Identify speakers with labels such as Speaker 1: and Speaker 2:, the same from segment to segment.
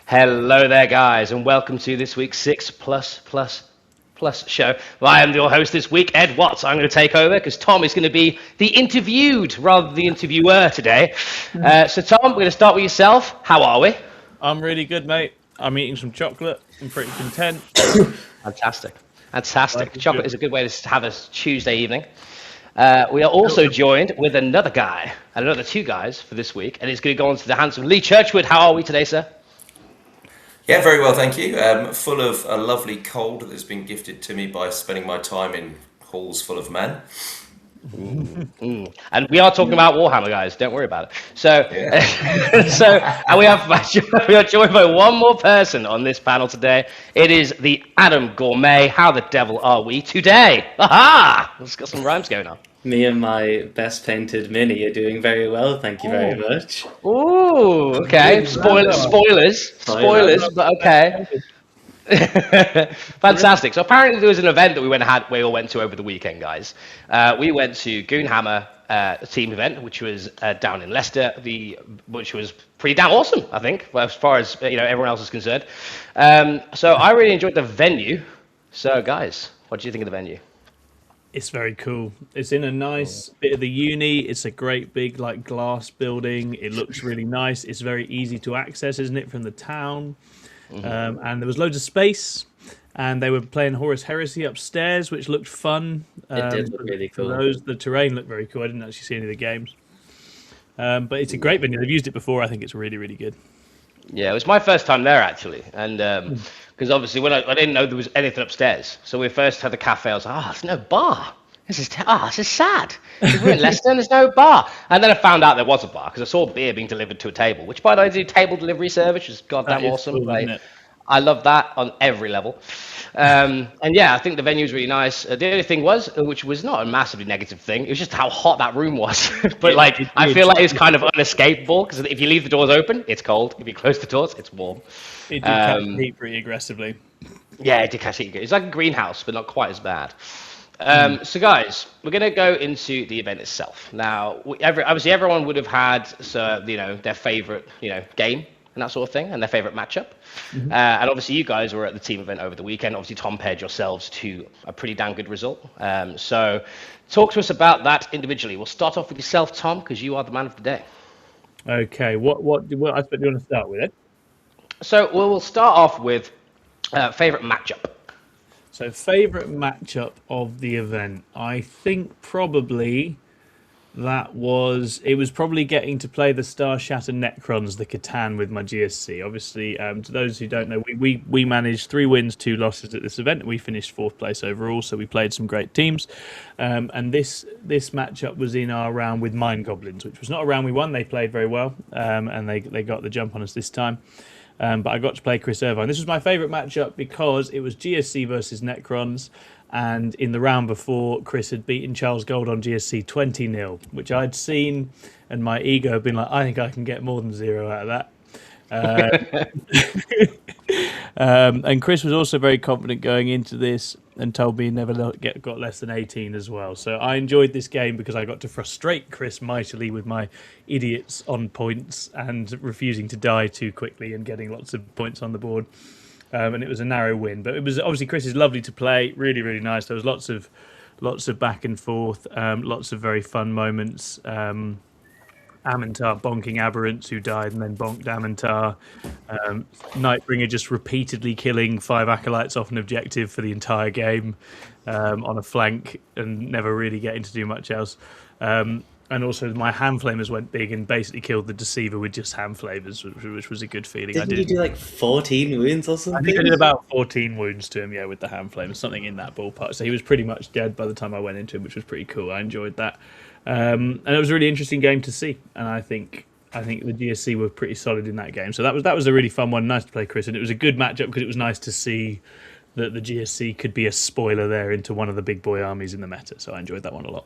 Speaker 1: Hello there, guys, and welcome to this week's 6+++ show. Well, I am your host this week, Ed Watts. I'm going to take over because Tom is going to be the interviewed rather than the interviewer today. So, Tom, we're going to start with yourself. How are we?
Speaker 2: I'm really good, mate. I'm eating some chocolate. I'm pretty content.
Speaker 1: Fantastic. Chocolate is a good way to have a Tuesday evening. We are also joined with another guy, and another two guys for this week, and it's going to go on to the handsome Lee Churchwood. How are we today, sir?
Speaker 3: Yeah, very well, thank you. Full of a lovely cold that's been gifted to me by spending my time in halls full of men.
Speaker 1: And we are talking about Warhammer, guys. Don't worry about it. So, and we are joined by one more person on this panel today. It is the Adam Gourmet. How the devil are we today? Aha! Let's got some rhymes going on.
Speaker 4: Me and my best painted mini are doing very well, thank you very much.
Speaker 1: Ooh, okay. Spoilers, but okay. Fantastic. So apparently there was an event that we all went to over the weekend, guys. We went to Goonhammer team event, which was down in Leicester, which was pretty damn awesome, I think, as far as everyone else is concerned. So I really enjoyed the venue. So guys, what do you think of the venue?
Speaker 2: It's very cool. It's in a nice bit of the uni. It's a great big glass building. It looks really nice. It's very easy to access, isn't it, from the town? And there was loads of space, and they were playing Horus Heresy upstairs, which looked fun.
Speaker 4: It did look really cool.
Speaker 2: The terrain looked very cool. I didn't actually see any of the games. But it's a great venue. They've used it before. I think it's really, really good.
Speaker 1: Yeah, it was my first time there, actually. And because obviously when I didn't know there was anything upstairs. So we first had the cafe. I was like, there's no bar. This is sad. We're in Leicester and there's no bar. And then I found out there was a bar because I saw beer being delivered to a table, which by the way, do table delivery service, which is goddamn awesome.
Speaker 2: Cool, isn't it?
Speaker 1: I love that on every level. And yeah, I think the venue was really nice. The only thing was, which was not a massively negative thing, it was just how hot that room was. But I feel like it's kind of unescapable because if you leave the doors open, it's cold. If you close the doors, it's warm.
Speaker 2: It did catch heat pretty aggressively.
Speaker 1: Yeah, it did catch heat. It's like a greenhouse, but not quite as bad. So guys, we're going to go into the event itself. Now, obviously everyone would have had their favorite game and that sort of thing, and their favorite matchup. And obviously you guys were at the team event over the weekend. Obviously Tom paired yourselves to a pretty damn good result. So talk to us about that individually. We'll start off with yourself, Tom, because you are the man of the day.
Speaker 2: Okay, what I suppose you want to start with it?
Speaker 1: So we'll start off with favorite matchup.
Speaker 2: So favourite matchup of the event, I think probably it was probably getting to play the Star Shatter Necrons, the Catan, with my GSC. Obviously, to those who don't know, we managed 3 wins, 2 losses at this event. We finished 4th place overall, so we played some great teams. And this matchup was in our round with Mind Goblins, which was not a round we won. They played very well, and they got the jump on us this time. But I got to play Chris Irvine. This was my favourite matchup because it was GSC versus Necrons, and in the round before, Chris had beaten Charles Gold on GSC 20-0, which I'd seen, and my ego had been like, I think I can get more than 0 out of that. And Chris was also very confident going into this and told me he never got less than 18 as well. So I enjoyed this game because I got to frustrate Chris mightily with my idiots on points and refusing to die too quickly and getting lots of points on the board. And it was a narrow win, but it was obviously Chris is lovely to play, really, really nice. There was lots of back and forth, lots of very fun moments. Amintar bonking Aberrants, who died and then bonked Amintar. Nightbringer just repeatedly killing 5 acolytes off an objective for the entire game on a flank and never really getting to do much else. And also my hand flamers went big and basically killed the Deceiver with just hand flavors, which was a good feeling.
Speaker 4: Didn't you do 14 wounds or something?
Speaker 2: I think I did about 14 wounds to him, with the hand flamers, something in that ballpark. So he was pretty much dead by the time I went into him, which was pretty cool. I enjoyed that. And it was a really interesting game to see. And I think the GSC were pretty solid in that game. So that was a really fun one. Nice to play Chris. And it was a good matchup because it was nice to see that the GSC could be a spoiler there into one of the big boy armies in the meta. So I enjoyed that one a lot.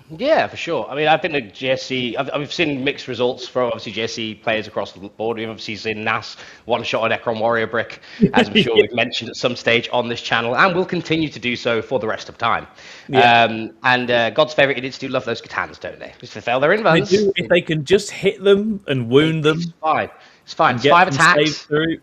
Speaker 1: Yeah, for sure. I mean, I think the GSC, I've seen mixed results from obviously GSC players across the board. We've obviously seen NAS one-shot a Necron Warrior Brick, as I'm sure we've mentioned at some stage on this channel, and will continue to do so for the rest of time. Yeah. And God's favourite idiots do love those Catans, don't they? If they fail their invuns.
Speaker 2: They do, if they can just hit them and wound them.
Speaker 1: It's fine. It's fine.
Speaker 2: And
Speaker 1: It's
Speaker 2: get
Speaker 1: 5
Speaker 2: them saved
Speaker 1: attacks,
Speaker 2: through.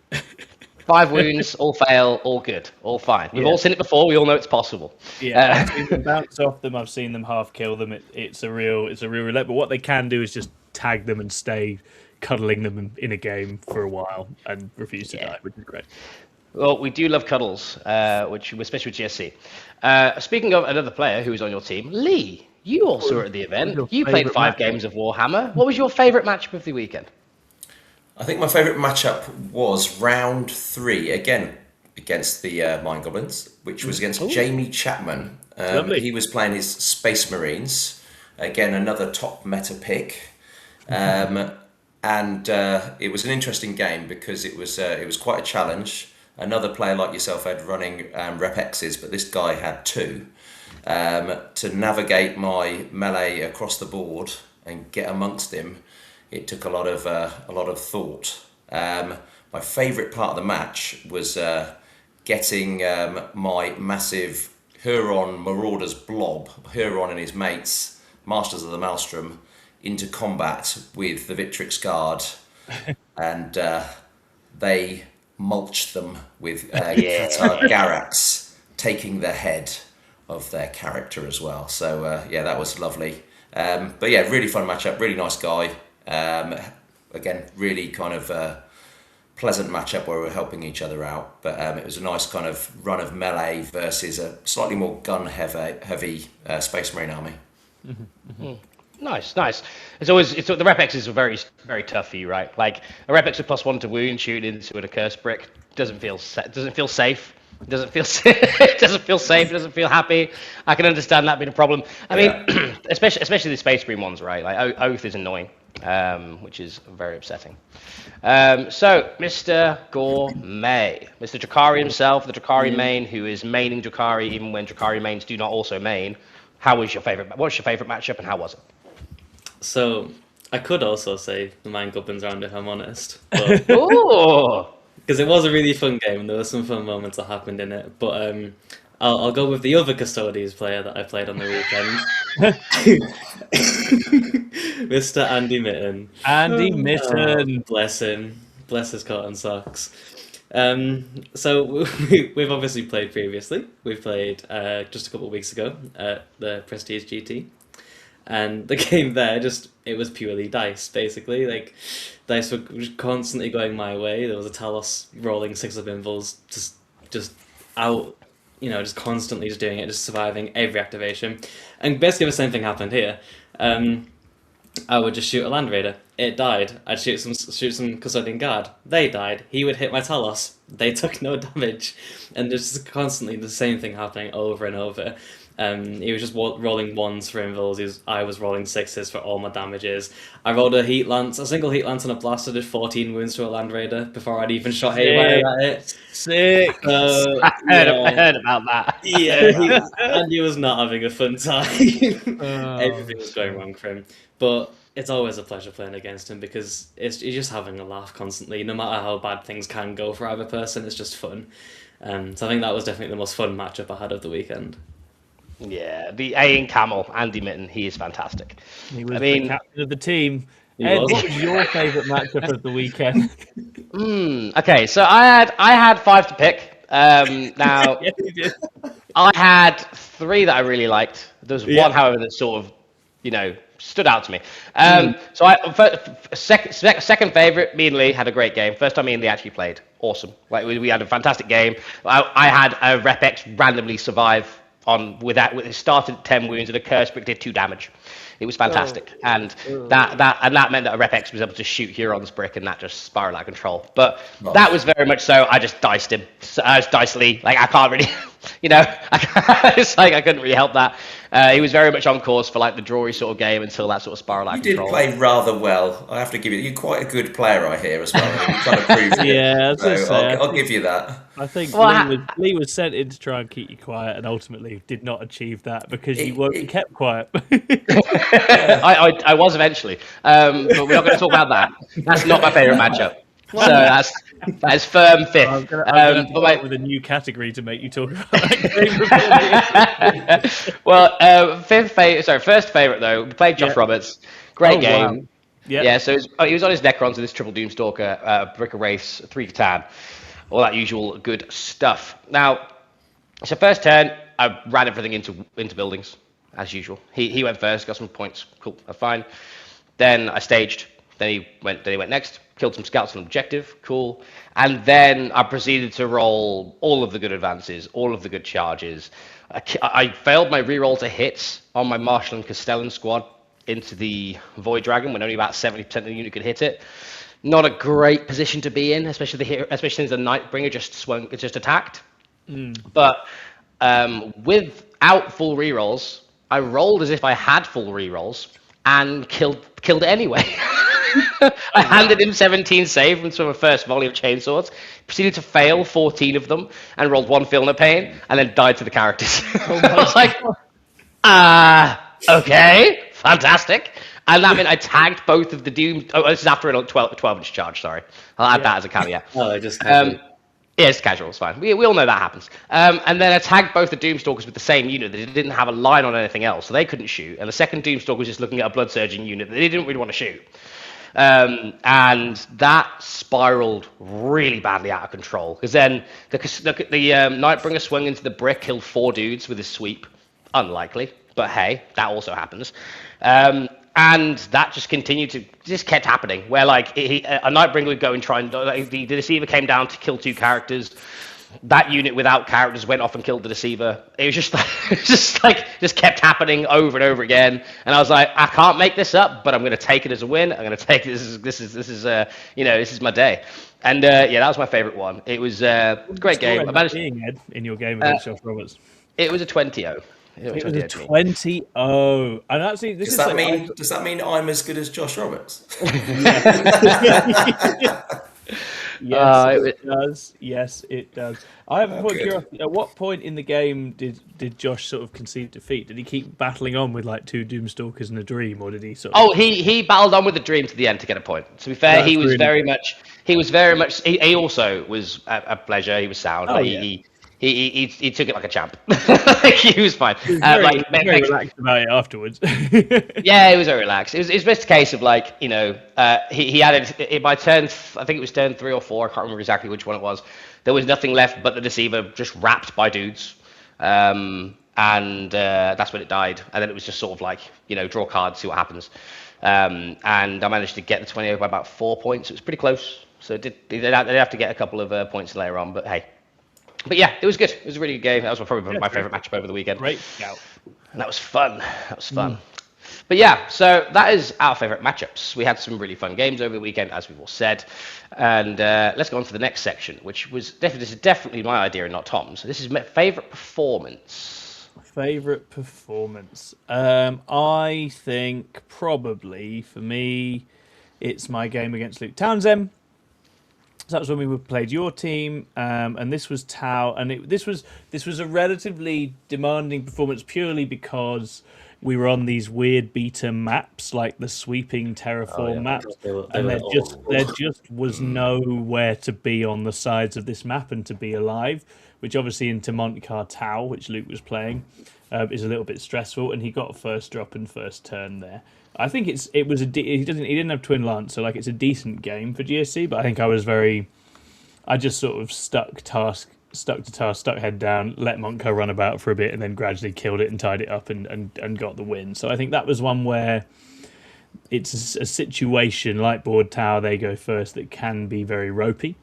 Speaker 1: 5 wounds, all fail, all good, all fine. We've all seen it before. We all know it's possible.
Speaker 2: Yeah, I've seen them bounce off them. I've seen them half kill them. It's a real roulette. But what they can do is just tag them and stay cuddling them in a game for a while and refuse to die, which is great.
Speaker 1: Well, we do love cuddles, which especially with GSC. Speaking of another player who was on your team, Lee, you also were at the event. You played 5 games of Warhammer. What was your favourite matchup of the weekend?
Speaker 3: I think my favourite matchup was round 3, again against the Mind Goblins, which was against Jamie Chapman. He was playing his Space Marines, again another top meta pick, and it was an interesting game because it was quite a challenge. Another player like yourself had running Rep X's, but this guy had 2. To navigate my melee across the board and get amongst him, it took a lot of thought. My favourite part of the match was getting my massive Huron Marauders blob, Huron and his mates, Masters of the Maelstrom, into combat with the Victrix Guard, and they mulched them with Qatar Garax, taking the head of their character as well. So that was lovely. But yeah, really fun matchup, really nice guy. Again, really kind of pleasant matchup where we were helping each other out. But it was a nice kind of run of melee versus a slightly more gun heavy Space Marine army.
Speaker 1: Nice. The Rep X's are very, very tough for you, right? Like a Rep X with +1 to wound, shooting into a curse brick doesn't feel safe. It doesn't feel safe. It doesn't feel happy. I can understand that being a problem. I mean, especially the Space Marine ones, right? Like Oath is annoying, which is very upsetting. So, Mr. Gourmet, Mr. Drakari himself, the Drakari main, who is maining Drakari even when Drakari mains do not also main. What's your favorite matchup, and how was it?
Speaker 4: So, I could also say the Mind Goblins round if I'm honest. But...
Speaker 1: Ooh!
Speaker 4: Because it was a really fun game and there were some fun moments that happened in it. But I'll go with the other Custodians player that I played on the weekend. Mr. Andy Mitten.
Speaker 2: Andy Mitten.
Speaker 4: Bless him. Bless his cotton socks. So we've obviously played previously. We played just a couple of weeks ago at the Prestige GT. And the game there, it was purely dice, basically. Like, dice were constantly going my way. There was a Talos rolling 6 of invulns, just out, just constantly just doing it, just surviving every activation. And basically the same thing happened here. I would just shoot a Land Raider. It died. I'd shoot some Custodian Guard. They died. He would hit my Talos. They took no damage. And there's just constantly the same thing happening over and over. He was just rolling 1s for invuls. I was rolling 6s for all my damages. I rolled a single heat lance and a blaster, did 14 wounds to a Land Raider before I'd even shot haywire at it.
Speaker 2: Sick.
Speaker 1: I heard about that.
Speaker 4: Yeah, Andy was not having a fun time. Everything was going wrong for him. But it's always a pleasure playing against him because you're just having a laugh constantly. No matter how bad things can go for either person, it's just fun. So I think that was definitely the most fun matchup I had of the weekend.
Speaker 1: Yeah, the A in Camel, Andy Mitten, he is fantastic.
Speaker 2: He was the captain of the team. Ed, what was your favourite matchup of the weekend?
Speaker 1: Okay, so I had 5 to pick. Now,
Speaker 2: Yeah, you did.
Speaker 1: I had 3 that I really liked. There was one, however, that sort of, stood out to me. So second favourite, me and Lee had a great game. First time me and Lee actually played. Awesome. Like we had a fantastic game. I had a Rep X randomly survive it started at 10 wounds and a curse brick did 2 damage. It was fantastic, and that meant that a Rep X was able to shoot Huron's brick, and that just spiraled out of control. But that was very much so. I just diced him. I just diced Lee. Like I can't really, it's like I couldn't really help that. He was very much on course for like the drawy sort of game until that sort of spiraled out of control.
Speaker 3: You did play rather well. I have to give you. You're quite a good player, I hear, as well. You kind of proved it.
Speaker 2: Yeah,
Speaker 3: I'll give you that.
Speaker 2: I think
Speaker 1: Well,
Speaker 2: Lee was sent in to try and keep you quiet, and ultimately did not achieve that because you kept quiet.
Speaker 1: I was eventually, but we're not going to talk about that. That's not my favourite matchup. So that's firm 5th.
Speaker 2: I'm going to come up with a new category to make you talk about that game.
Speaker 1: Well, first favourite though, we played Josh Roberts. Great game.
Speaker 2: Wow.
Speaker 1: Yeah, so he was on his Necrons with this triple Doomstalker, Brick of Wraiths, 3 Catan, all that usual good stuff. Now, so first turn, I ran everything into buildings, as usual. He went first, got some points, cool, fine. Then I staged, then he went next, killed some scouts on objective, cool. And then I proceeded to roll all of the good advances, all of the good charges. I failed my reroll to hits on my Marshall and Castellan squad into the Void Dragon when only about 70% of the unit could hit it. Not a great position to be in, especially since the Nightbringer just attacked. But without full rerolls, I rolled as if I had full rerolls and killed it anyway. I handed him 17 save from a first volley of chainswords, proceeded to fail 14 of them, and rolled 1 Filner Pain, and then died to the characters. I was like, okay, fantastic. And that meant I tagged both of the Doom. Oh, this is after a 12-inch charge, sorry. I'll add that as a caveat.
Speaker 4: Oh, just casual.
Speaker 1: Yeah, it's casual, it's fine. We all know that happens. And then I tagged both the Doomstalkers with the same unit that didn't have a line on anything else, so they couldn't shoot. And the second Doomstalker was just looking at a Blood Surging unit that they didn't really want to shoot. And that spiraled really badly out of control. Because then the Nightbringer swung into the brick, killed 4 dudes with his sweep. Unlikely, but hey, that also happens. And that just kept happening. Where like a Nightbringer would go and try and the Deceiver came down to kill 2 characters. That unit without characters went off and killed the Deceiver. It was just kept happening over and over again. And I was like, I can't make this up, but I'm going to take it as a win. I'm going to take it. This is my day. And yeah, that was my favorite one. It was a great game. I managed
Speaker 2: Ed, in your game against Josh Roberts.
Speaker 1: It was a 20-0.
Speaker 2: It was a 20-0. And actually,
Speaker 3: does that mean I'm as good as Josh Roberts?
Speaker 2: Yes, it does. Yes, it does. I have a point of curiosity. At what point in the game did Josh sort of concede defeat? Did he keep battling on with like 2 Doomstalkers and a Dream, or did he sort of...
Speaker 1: Oh, he battled on with the Dream to the end to get a point. To be fair, he was very much. He also was a pleasure. He was sound.
Speaker 2: Oh,
Speaker 1: He took it like a champ. He was fine.
Speaker 2: He was very relaxed about it afterwards.
Speaker 1: Yeah, he was very relaxed. It was just a case of like, he added it by turn. I think it was turn 3 or 4. I can't remember exactly which one it was. There was nothing left but the Deceiver just wrapped by dudes, and that's when it died. And then it was just sort of like, draw cards, see what happens. And I managed to get the 20 by about 4 points. It was pretty close. So they'd have to get a couple of points later on, but hey. But yeah, it was good. It was a really good game. That was probably my favorite matchup over the weekend.
Speaker 2: Great scout.
Speaker 1: And that was fun. But yeah, so that is our favorite matchups. We had some really fun games over the weekend, as we've all said. And let's go on to the next section, which was definitely my idea and not Tom's. This is my favorite performance.
Speaker 2: Favorite performance. I think probably for me, it's my game against Luke Townsend. So that was when we played your team, and this was Tau, and this was a relatively demanding performance purely because we were on these weird beta maps, like the sweeping terraform maps, and there just was nowhere to be on the sides of this map and to be alive, which obviously in Tamontcar Tau, which Luke was playing, is a little bit stressful, and he got first drop and first turn there. I think he didn't have Twin Lance, so like it's a decent game for GSC, but I think I just sort of stuck head down, let Monko run about for a bit, and then gradually killed it and tied it up and got the win. So I think that was one where it's a situation like Board Tower, they go first, that can be very ropey.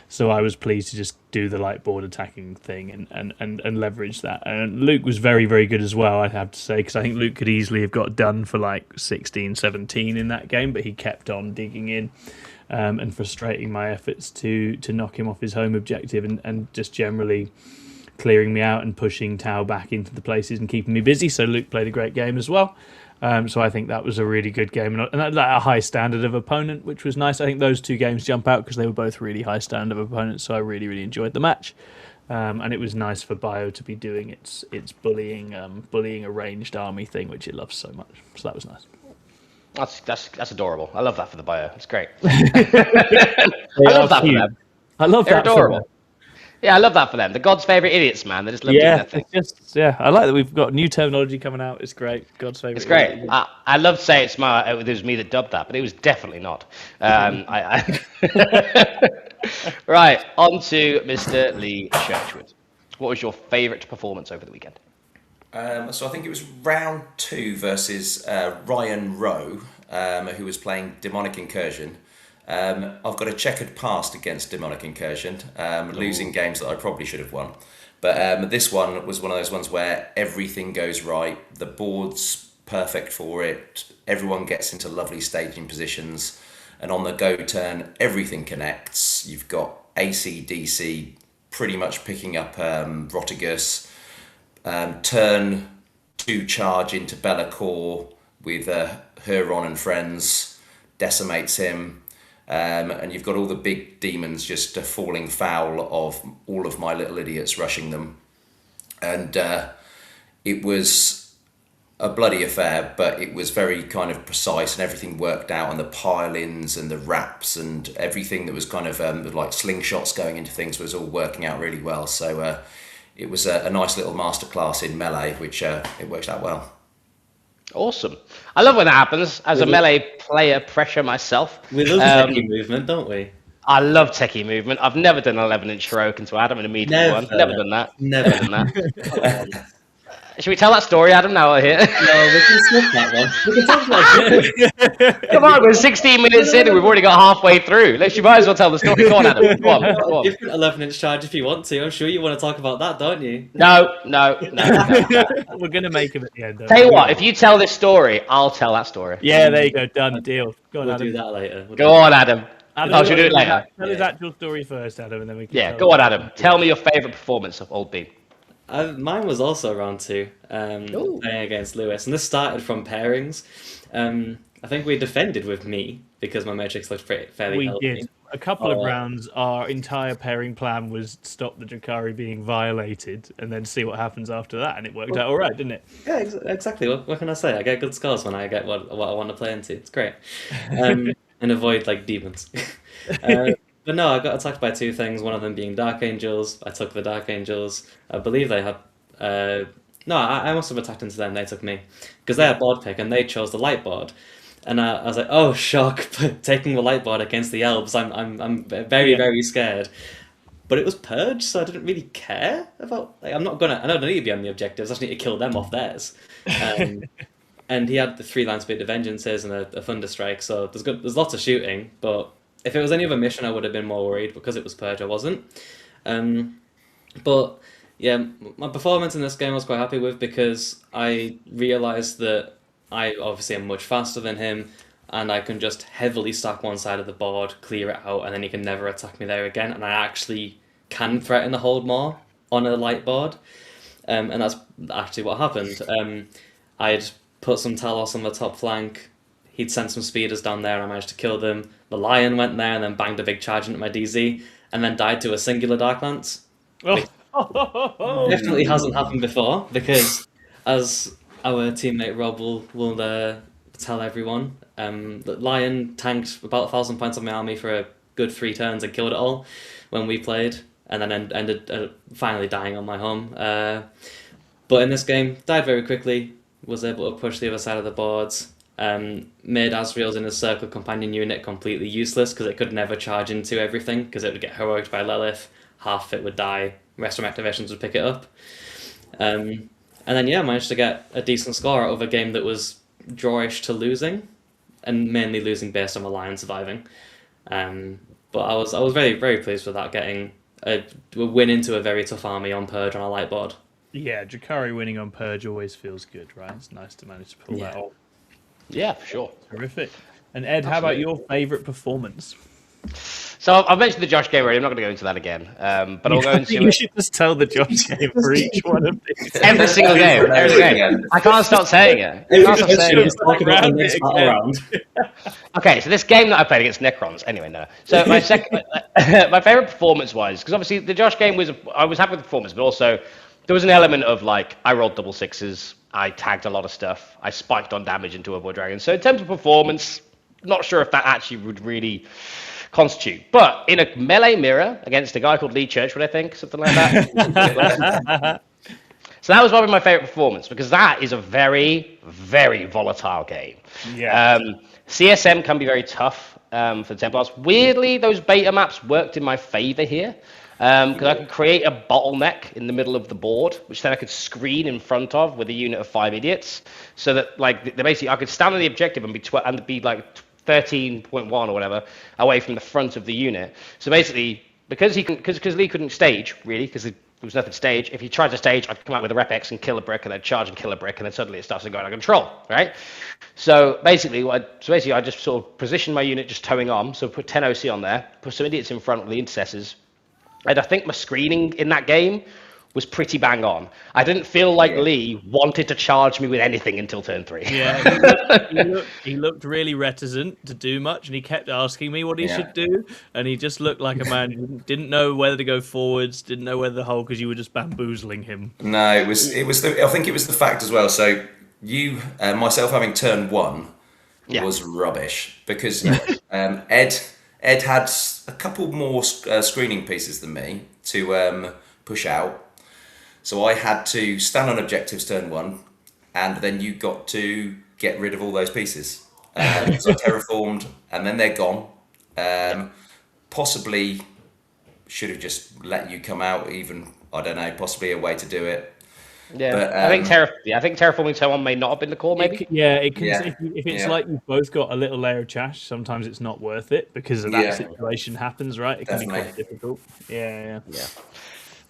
Speaker 2: So I was pleased to just do the light board attacking thing and leverage that. And Luke was very, very good as well, I have to say, because I think Luke could easily have got done for like 16, 17 in that game, but he kept on digging in and frustrating my efforts to knock him off his home objective and just generally clearing me out and pushing Tau back into the places and keeping me busy. So Luke played a great game as well. So I think that was a really good game and a high standard of opponent, which was nice. I think those 2 games jump out because they were both really high standard of opponents. So I really, really enjoyed the match, and it was nice for Bio to be doing its bullying a ranged army thing, which it loves so much. So that was nice.
Speaker 1: That's adorable. I love that for the Bio. It's great.
Speaker 2: I love that for them. I love
Speaker 1: They're
Speaker 2: that
Speaker 1: adorable. Yeah, I love that for them. The God's favorite idiots, man. They just love doing
Speaker 2: Yeah,
Speaker 1: that thing.
Speaker 2: it's just I like that we've got new terminology coming out. It's great. God's favorite.
Speaker 1: It's great. I love to say it was me that dubbed that, but it was definitely not. Right, on to Mr. Lee Churchwood. What was your favourite performance over the weekend?
Speaker 3: So I think it was round 2 versus Ryan Rowe, who was playing Demonic Incursion. I've got a checkered past against Demonic Incursion, losing games that I probably should have won. But this one was one of those ones where everything goes right, the board's perfect for it, everyone gets into lovely staging positions, and on the go turn, everything connects. You've got AC/DC pretty much picking up Rotigus, turn 2 charge into Bellacore with Huron and friends, decimates him. And you've got all the big demons just falling foul of all of my little idiots rushing them. And it was a bloody affair, but it was very kind of precise and everything worked out, and the pile-ins and the wraps and everything that was kind of like slingshots going into things was all working out really well. So it was a nice little masterclass in melee, which it worked out well.
Speaker 1: Awesome. I love when that happens. As a melee player pressure myself.
Speaker 4: We love techie movement, don't we?
Speaker 1: I love techie movement. I've never done an 11-inch stroke into Adam in a medium one. Never done that.
Speaker 4: Never
Speaker 1: done that. Should we tell that story, Adam, now we're here?
Speaker 4: No, we can skip that one. We can talk about it.
Speaker 1: Come on, we're 16 minutes in and we've already got halfway through. You might as well tell the story. Go on, Adam. Go on.
Speaker 4: You've got 11-inch charge if you want to. I'm sure you want to talk about that, don't you?
Speaker 1: No.
Speaker 2: We're going to make him at the end.
Speaker 1: Tell you what, if you tell this story, I'll tell that story.
Speaker 2: Yeah, there you go. Done. Deal. Go on,
Speaker 4: We'll
Speaker 2: Adam.
Speaker 4: do that later.
Speaker 1: Go on, Adam.
Speaker 2: Should
Speaker 1: we do it later?
Speaker 2: Tell his actual story first, Adam, and then we can.
Speaker 1: Yeah, go on, Adam. Tell me your favourite performance of Old Bean.
Speaker 4: Mine was also round 2, playing against Lewis, and this started from pairings. I think we defended with me because my matrix looked fairly healthy.
Speaker 2: We did. A couple of rounds, our entire pairing plan was stop the Drakari being violated and then see what happens after that, and it worked out all right, didn't it?
Speaker 4: Yeah, exactly. What can I say? I get good scores when I get what I want to play into. It's great. And avoid, like, demons. But no, I got attacked by 2 things, one of them being Dark Angels. I took the Dark Angels. I believe they had... No, I must have attacked into them, they took me. Because they had board pick, and they chose the light board. And I was like, oh, shock, taking the light board against the elves. I'm very, very scared. But it was Purge, so I didn't really care about... Like, I don't need to be on the objectives, I just need to kill them off theirs. And he had the 3 Land Speed of Vengeances and a Thunderstrike, so there's lots of shooting, but... If it was any other mission, I would have been more worried. Because it was Purge, I wasn't. But yeah, my performance in this game I was quite happy with because I realised that I obviously am much faster than him, and I can just heavily stack one side of the board, clear it out, and then he can never attack me there again. And I actually can threaten the hold more on a light board, and that's actually what happened. I'd put some Talos on the top flank. He'd sent some speeders down there and I managed to kill them. The Lion went there and then banged a big charge into my DZ and then died to a singular Dark Lance. Definitely hasn't happened before because, as our teammate Rob will tell everyone, the Lion tanked about 1,000 points on my army for a good 3 turns and killed it all when we played, and then ended finally dying on my home. But in this game, died very quickly, was able to push the other side of the boards. Made Asriel's Inner Circle companion unit completely useless because it could never charge into everything because it would get heroicked by Lilith, half of it would die, rest of my activations would pick it up. And then managed to get a decent score out of a game that was drawish to losing, and mainly losing based on the Lion surviving. But I was very, very pleased with that, getting a win into a very tough army on Purge on a light board.
Speaker 2: Yeah, Drakari winning on Purge always feels good, right? It's nice to manage to pull that off.
Speaker 1: Yeah, for sure.
Speaker 2: Terrific. And Ed, how about your favourite performance?
Speaker 1: So I've mentioned the Josh game already. I'm not going to go into that again. But I'll go into
Speaker 2: You should just tell the Josh game for each one of these.
Speaker 1: Every single game. I can't stop saying it. Okay, so this game that I played against Necrons. Anyway, no. So my favourite performance-wise, because obviously the Josh game I was happy with the performance, but also there was an element of like I rolled double 6s. I tagged a lot of stuff. I spiked on damage into a Void Dragon. So in terms of performance, not sure if that actually would really constitute. But in a melee mirror against a guy called Lee Churchwood, I think, something like that. So that was probably my favorite performance, because that is a very, very volatile game.
Speaker 2: Yeah.
Speaker 1: CSM can be very tough for the Templars. Weirdly, those beta maps worked in my favor here, because I could create a bottleneck in the middle of the board, which then I could screen in front of with a unit of 5 idiots, so that like basically I could stand on the objective and be like 13.1 or whatever away from the front of the unit. So basically, because Lee couldn't stage really, because there was nothing to stage. If he tried to stage, I'd come out with a Rep X and kill a brick, and then charge and kill a brick, and then suddenly it starts to go out of control, right? So basically, I just sort of positioned my unit just towing on. So put 10 OC on there, put some idiots in front of the intercessors, and I think my screening in that game was pretty bang on. I didn't feel like Lee wanted to charge me with anything until turn 3.
Speaker 2: Yeah, he looked really reticent to do much, and he kept asking me what he should do, and he just looked like a man who didn't know whether to go forwards, didn't know whether to hold, because you were just bamboozling him.
Speaker 3: No, I think it was the fact as well. So you, myself having turn 1 was rubbish, because Ed had a couple more screening pieces than me to push out. So I had to stand on objectives turn 1, and then you got to get rid of all those pieces. So I terraformed, and then they're gone. Possibly should have just let you come out, even, I don't know, possibly a way to do it.
Speaker 1: Yeah,
Speaker 3: but,
Speaker 1: I think terraforming turn 1 may not have been the call, maybe.
Speaker 2: It can. If it's like you've both got a little layer of trash, sometimes it's not worth it, because of that situation happens, right? It can be quite difficult.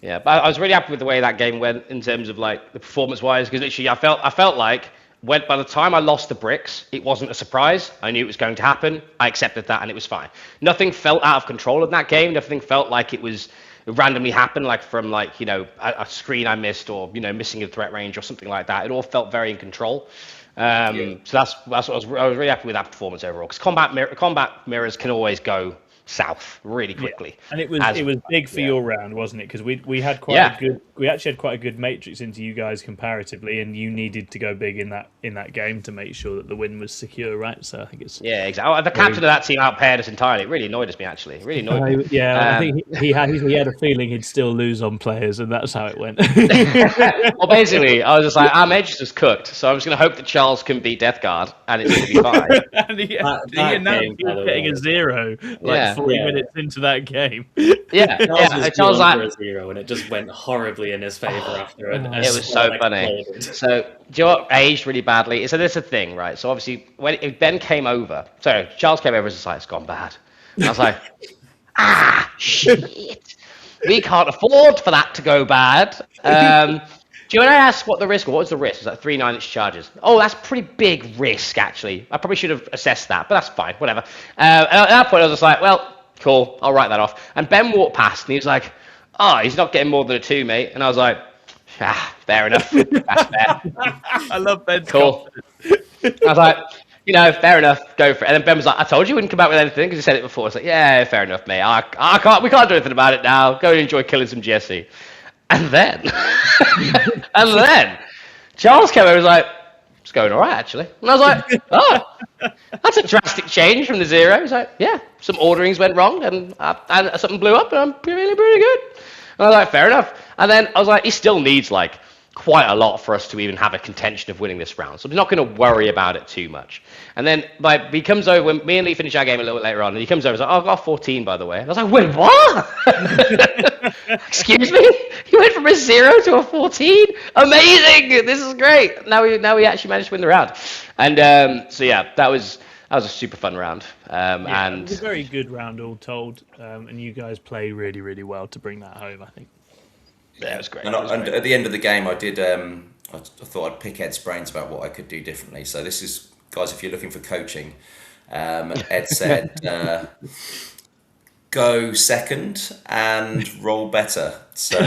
Speaker 1: Yeah, but I was really happy with the way that game went in terms of like the performance-wise, because literally I felt like by the time I lost the bricks, it wasn't a surprise. I knew it was going to happen. I accepted that, and it was fine. Nothing felt out of control in that game. Nothing felt like it randomly happened, like from a screen I missed, or missing a threat range or something like that. It all felt very in control. So that's what I was really happy with that performance overall, because combat mirrors can always go south really quickly.
Speaker 2: And it was big for your round, wasn't it? Because we had we actually had quite a good matrix into you guys comparatively, and you needed to go big in that game to make sure that the win was secure, right? So I think it's
Speaker 1: exactly. The captain of that team outpaired us entirely. It really annoyed me, actually. It really annoyed me.
Speaker 2: I think he had a feeling he'd still lose on players, and that's how it went.
Speaker 1: Well, basically, I was just like, our edge is cooked, so I'm just going to hope that Charles can beat Death Guard, and it's going to be fine.
Speaker 2: And he announced he was getting a 0 40 minutes into that game.
Speaker 1: Charles was
Speaker 4: like 0, and it just went horribly in his favour after it.
Speaker 1: It was so funny. So, do you know what aged really badly? So there's a thing, right? So obviously, when Ben came over, Charles came over and was like, it's gone bad. And I was like, shit. We can't afford for that to go bad. Do you want to ask what the risk was? What was the risk? It was like 3/9 inch charges. Oh, that's pretty big risk, actually. I probably should have assessed that, but that's fine, whatever. And at that point, I was just like, well, cool, I'll write that off. And Ben walked past, and he was like, he's not getting more than a 2, mate. And I was like, fair enough. That's fair.
Speaker 2: I love Ben's
Speaker 1: cool. I was like, fair enough, go for it. And then Ben was like, I told you wouldn't come out with anything, because he said it before. I was like, yeah, fair enough, mate. We can't do anything about it now. Go and enjoy killing some GSC. And then, Charles came over and was like, it's going all right, actually. And I was like, that's a drastic change from the 0. He's like, yeah, some orderings went wrong, and something blew up, and I'm really pretty good. And I was like, fair enough. And then I was like, he still needs, quite a lot for us to even have a contention of winning this round. So I'm not going to worry about it too much. And then he comes over, when me and Lee finish our game a little bit later on, and he comes over and he's like, I've got 14, by the way. And I was like, wait, what? Excuse me? You went from a 0 to a 14? Amazing! This is great. Now we actually managed to win the round. And that was a super fun round. And
Speaker 2: it was a very good round all told. And you guys played really, really well to bring that home, I think.
Speaker 1: Yeah, it was great.
Speaker 3: And at the end of the game, I did. I thought I'd pick Ed's brains about what I could do differently. So this is, guys, if you're looking for coaching, Ed said, go second and roll better. So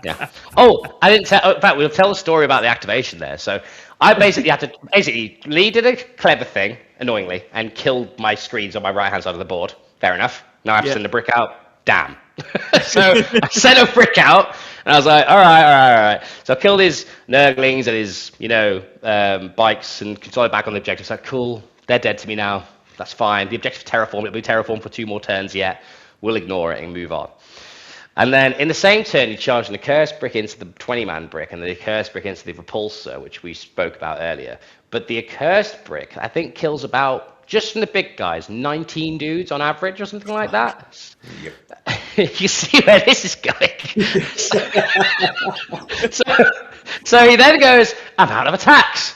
Speaker 1: yeah. Oh, I didn't tell. In fact, we'll tell the story about the activation there. So I basically had to. Lee did a clever thing, annoyingly, and killed my screens on my right hand side of the board. Fair enough. Now I have to send a brick out. Damn. So I sent a brick out, and I was like, all right. So I killed his Nurglings and his, bikes, and consolidated back on the objective. So cool, they're dead to me now. That's fine. The objective terraform, it'll be terraform for 2 more turns yet. We'll ignore it and move on. And then in the same turn, you charge an accursed brick into the 20-man brick and the accursed brick into the repulsor, which we spoke about earlier. But the accursed brick, I think, kills about, just from the big guys, 19 dudes on average or something like that. Yep. You see where this is going. So he then goes, I'm out of attacks.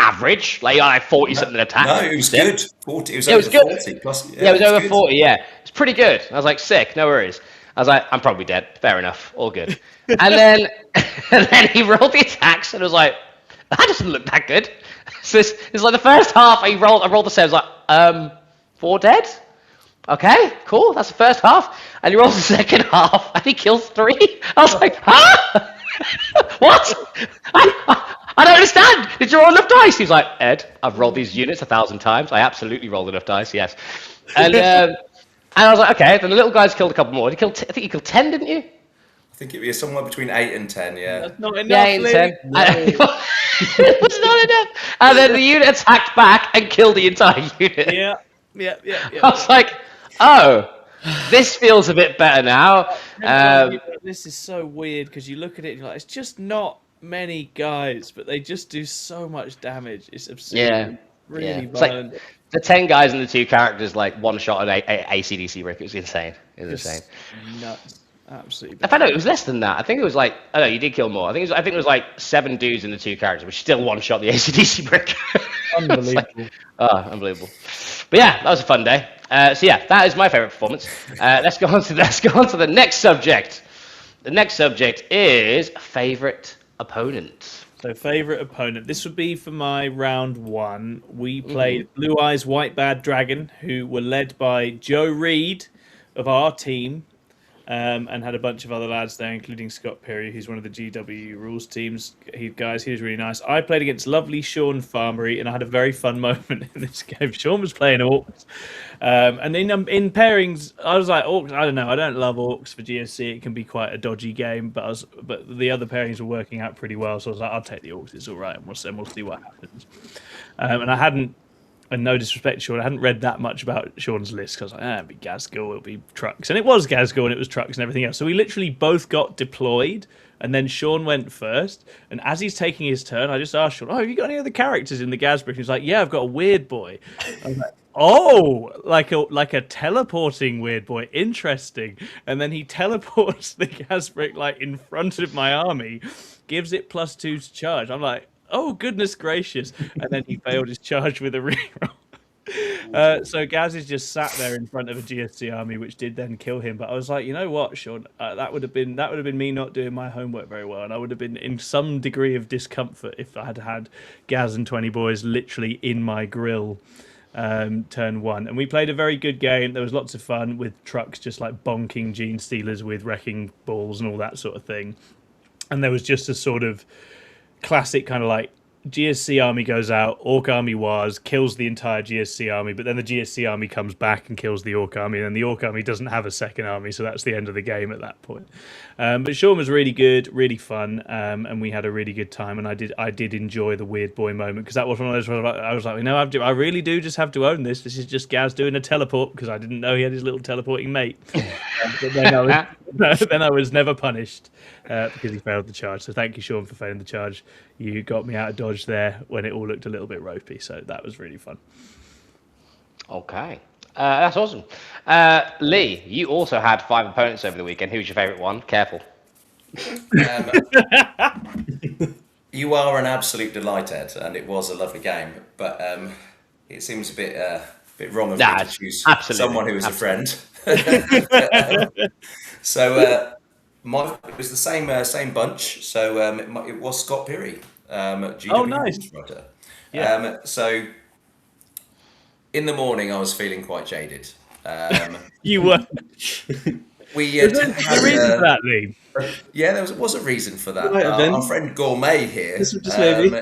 Speaker 1: Average, like 40 something attacks.
Speaker 3: No, it was good. 40. It was over
Speaker 1: good.
Speaker 3: 40 plus.
Speaker 1: Yeah, it was over 40. Yeah, it's pretty good. I was like, sick, no worries. I was like, I'm probably dead. Fair enough, all good. And then he rolled the attacks, and I was like, that doesn't look that good. So it's like the first half. I rolled the save. I was like, 4 dead. Okay, cool. That's the first half. And he rolls the second half, and he kills 3. I was like, huh? What? I don't understand. Did you roll enough dice? He's like, Ed, I've rolled these units 1,000 times. I absolutely rolled enough dice, yes. And I was like, okay. Then the little guy's killed a couple more. I think you killed 10, didn't you?
Speaker 3: I think it was somewhere between 8 and 10, yeah.
Speaker 2: That's not enough.
Speaker 1: Yeah, 8 and 10.
Speaker 2: No.
Speaker 1: It was not enough. And then the unit attacked back and killed the entire unit.
Speaker 2: Yeah.
Speaker 1: I was like, oh, this feels a bit better now.
Speaker 2: This is so weird because you look at it and you're like, it's just not many guys, but they just do so much damage. It's absurd.
Speaker 1: Yeah.
Speaker 2: Really
Speaker 1: It's
Speaker 2: violent.
Speaker 1: like the 10 guys and the 2 characters, like, one shot at ACDC Rick. It was insane. It was insane.
Speaker 2: Nuts. Absolutely.
Speaker 1: In fact, no, it was less than that. I think it was like, oh no, you did kill more. I think it was like 7 dudes and the 2 characters, which still one shot the ACDC brick.
Speaker 2: Unbelievable.
Speaker 1: Unbelievable. But yeah, that was a fun day. So yeah, that is my favorite performance. Let's go on to the next subject. The next subject is favorite opponent.
Speaker 2: So favorite opponent. This would be for my round 1. We played Blue Eyes White Bad Dragon, who were led by Joe Reed of our team. And had a bunch of other lads there, including Scott Perry, who's one of the GW rules teams. He was really nice. I played against lovely Sean Farmery, and I had a very fun moment in this game. Sean was playing Orcs. And in pairings, I was like, Orcs, I don't know, I don't love Orcs for GSC. It can be quite a dodgy game, but the other pairings were working out pretty well, so I was like, I'll take the Orcs, it's all right, and we'll see what happens. And I hadn't, and no disrespect to Sean, I hadn't read that much about Sean's list because I was like, it'll be Gazgul, it'll be trucks. And it was Gazgul and it was trucks and everything else. So we literally both got deployed and then Sean went first. And as he's taking his turn, I just asked Sean, have you got any other characters in the Gazbrick? He's like, yeah, I've got a weird boy. I was like, oh, like a teleporting weird boy. Interesting. And then he teleports the Gazbrick like in front of my army, gives it +2 to charge. I'm like, oh, goodness gracious. And then he failed his charge with a reroll. So Gaz is just sat there in front of a GSC army, which did then kill him. But I was like, you know what, Sean? That would have been me not doing my homework very well. And I would have been in some degree of discomfort if I had had Gaz and 20 boys literally in my grill turn 1. And we played a very good game. There was lots of fun with trucks just like bonking Gene Stealers with wrecking balls and all that sort of thing. And there was just a sort of classic kind of like GSC army goes out, Orc army kills the entire GSC army, but then the GSC army comes back and kills the Orc army, and then the Orc army doesn't have a second army, so that's the end of the game at that point. But Sean was really good, really fun, and we had a really good time, and I did enjoy the weird boy moment, because that was one of those where I was like, I really do just have to own this. This is just Gaz doing a teleport, because I didn't know he had his little teleporting mate. But then I was never punished because he failed the charge. So thank you, Sean, for failing the charge. You got me out of dodge there when it all looked a little bit ropey, so that was really fun.
Speaker 1: Okay. That's awesome. Lee, you also had 5 opponents over the weekend. Who's your favourite one? Careful.
Speaker 3: You are an absolute delight, Ed, and it was a lovely game, but it seems a bit wrong of me to choose someone who is a friend. So it was the same bunch. So it was Scott Perry. GW
Speaker 2: nice.
Speaker 3: Writer.
Speaker 2: Yeah.
Speaker 3: So in the morning, I was feeling quite jaded.
Speaker 2: You were.
Speaker 3: We
Speaker 2: was there a reason for that, Lee?
Speaker 3: Yeah, there was a reason for that.
Speaker 4: Right,
Speaker 3: Our friend Gourmet here.
Speaker 4: Just maybe.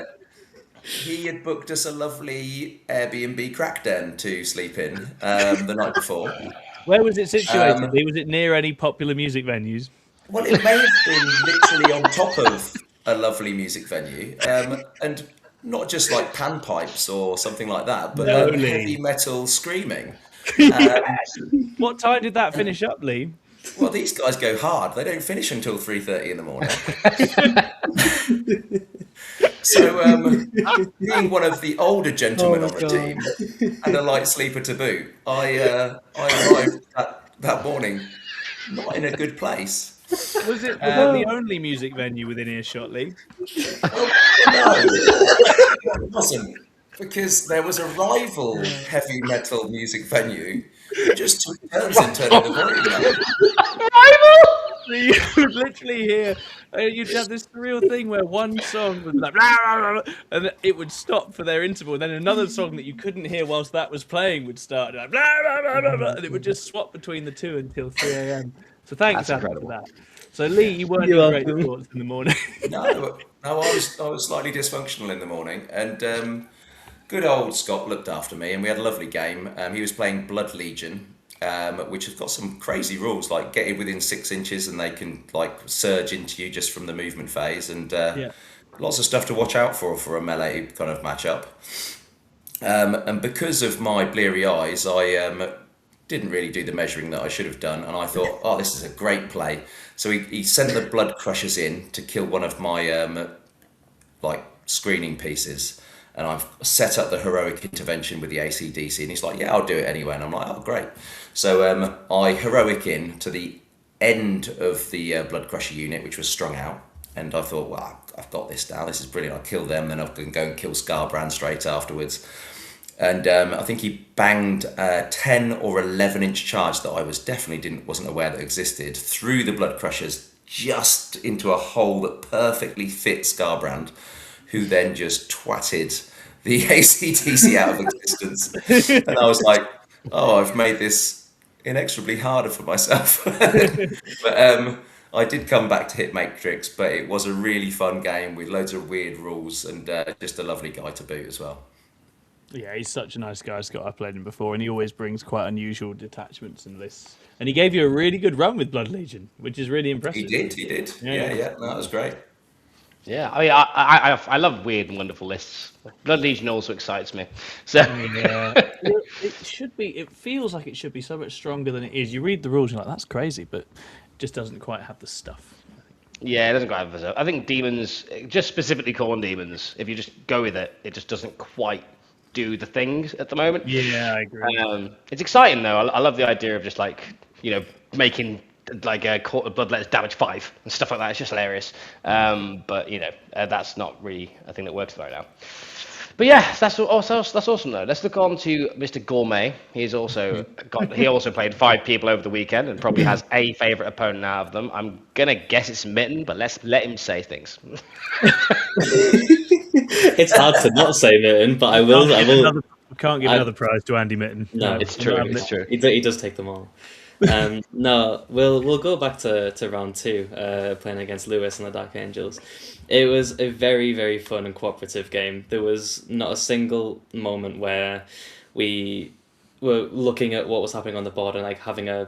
Speaker 3: He had booked us a lovely Airbnb crack den to sleep in the night before.
Speaker 2: Where was it situated? Was it near any popular music venues?
Speaker 3: Well, it may have been literally on top of a lovely music venue. And not just like panpipes or something like that, but
Speaker 2: No,
Speaker 3: heavy
Speaker 2: Lee.
Speaker 3: metal screaming.
Speaker 2: What time did that finish up, Lee?
Speaker 3: Well, these guys go hard. They don't finish until 3:30 in the morning. So, being one of the older gentlemen on the team and a light sleeper to boot, I arrived that morning not in a good place.
Speaker 2: Was it the only music venue within earshot, Lee?
Speaker 3: No, it wasn't, because there was a rival heavy metal music venue that just took turns in turning the volume up.
Speaker 2: So you would literally hear, you'd have this surreal thing where one song was like, blah, blah, blah, and it would stop for their interval. Then another song that you couldn't hear whilst that was playing would start, like, blah, blah, blah, blah, blah, and it would just swap between the two until 3 a.m. So thanks, Adam, for that. So Lee, you weren't in great thoughts in the morning.
Speaker 3: No, I was slightly dysfunctional in the morning, and good old Scott looked after me, and we had a lovely game. He was playing Blood Legion, which has got some crazy rules, like getting within 6 inches and they can like surge into you just from the movement phase, and lots of stuff to watch out for a melee kind of matchup. And because of my bleary eyes, I didn't really do the measuring that I should have done, and I thought, oh, this is a great play. So he sent the blood crushers in to kill one of my like screening pieces, and I've set up the heroic intervention with the AC/DC, and he's like, yeah, I'll do it anyway, and I'm like, oh, great. So I heroic in to the end of the blood crusher unit, which was strung out, and I thought, well, I've got this now, this is brilliant, I'll kill them, then I can go and kill Scarbrand straight afterwards. And I think he banged a 10 or 11 inch charge that I wasn't aware that existed through the blood crushers just into a hole that perfectly fit Scarbrand, who then just twatted the AC/DC out of existence. And I was like, oh, I've made this inexorably harder for myself. But I did come back to hit Matrix, but it was a really fun game with loads of weird rules, and just a lovely guy to boot as well.
Speaker 2: Yeah, he's such a nice guy, Scott. I've played him before, and he always brings quite unusual detachments and lists. And he gave you a really good run with Blood Legion, which is really impressive.
Speaker 3: He did. Yeah. No, that was great.
Speaker 1: Yeah, I mean, I love weird and wonderful lists. Blood Legion also excites me. So
Speaker 2: it should be. It feels like it should be so much stronger than it is. You read the rules, you're like, that's crazy, but it just doesn't quite have the stuff.
Speaker 1: Yeah, it doesn't quite have the. I think demons, just specifically Khorne demons, if you just go with it, it just doesn't quite do the things at the moment.
Speaker 2: Yeah, I agree.
Speaker 1: It's exciting though. I love the idea of just like, making like a bloodletters damage 5 and stuff like that. It's just hilarious. But that's not really a thing that works right now. But yeah, that's awesome though. Let's look on to Mr. Gourmet. He also played 5 people over the weekend and probably has a favourite opponent out of them. I'm gonna guess it's Mitten, but let's let him say things.
Speaker 4: It's hard to not say Mitten, but I will.
Speaker 2: We can't give another prize to Andy Mitten.
Speaker 4: No,
Speaker 1: it's true. It's true.
Speaker 4: He does take them all. No, we'll go back to round 2, playing against Lewis and the Dark Angels. It was a very, very fun and cooperative game. There was not a single moment where we were looking at what was happening on the board and like having a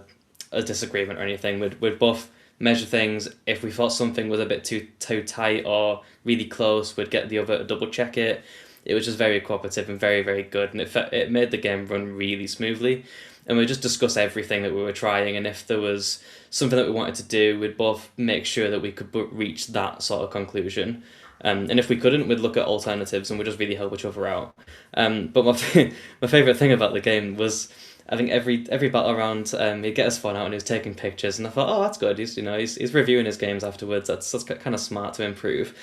Speaker 4: disagreement or anything. We'd both measure things. If we thought something was a bit too tight or really close, we'd get the other to double check it. It was just very cooperative and very, very good, and it made the game run really smoothly. And we'd just discuss everything that we were trying, and if there was something that we wanted to do, we'd both make sure that we could reach that sort of conclusion. And if we couldn't, we'd look at alternatives, and we'd just really help each other out. But my favourite thing about the game was, I think every battle round, he'd get his phone out and he was taking pictures, and I thought, oh, that's good. He's reviewing his games afterwards. That's kind of smart to improve.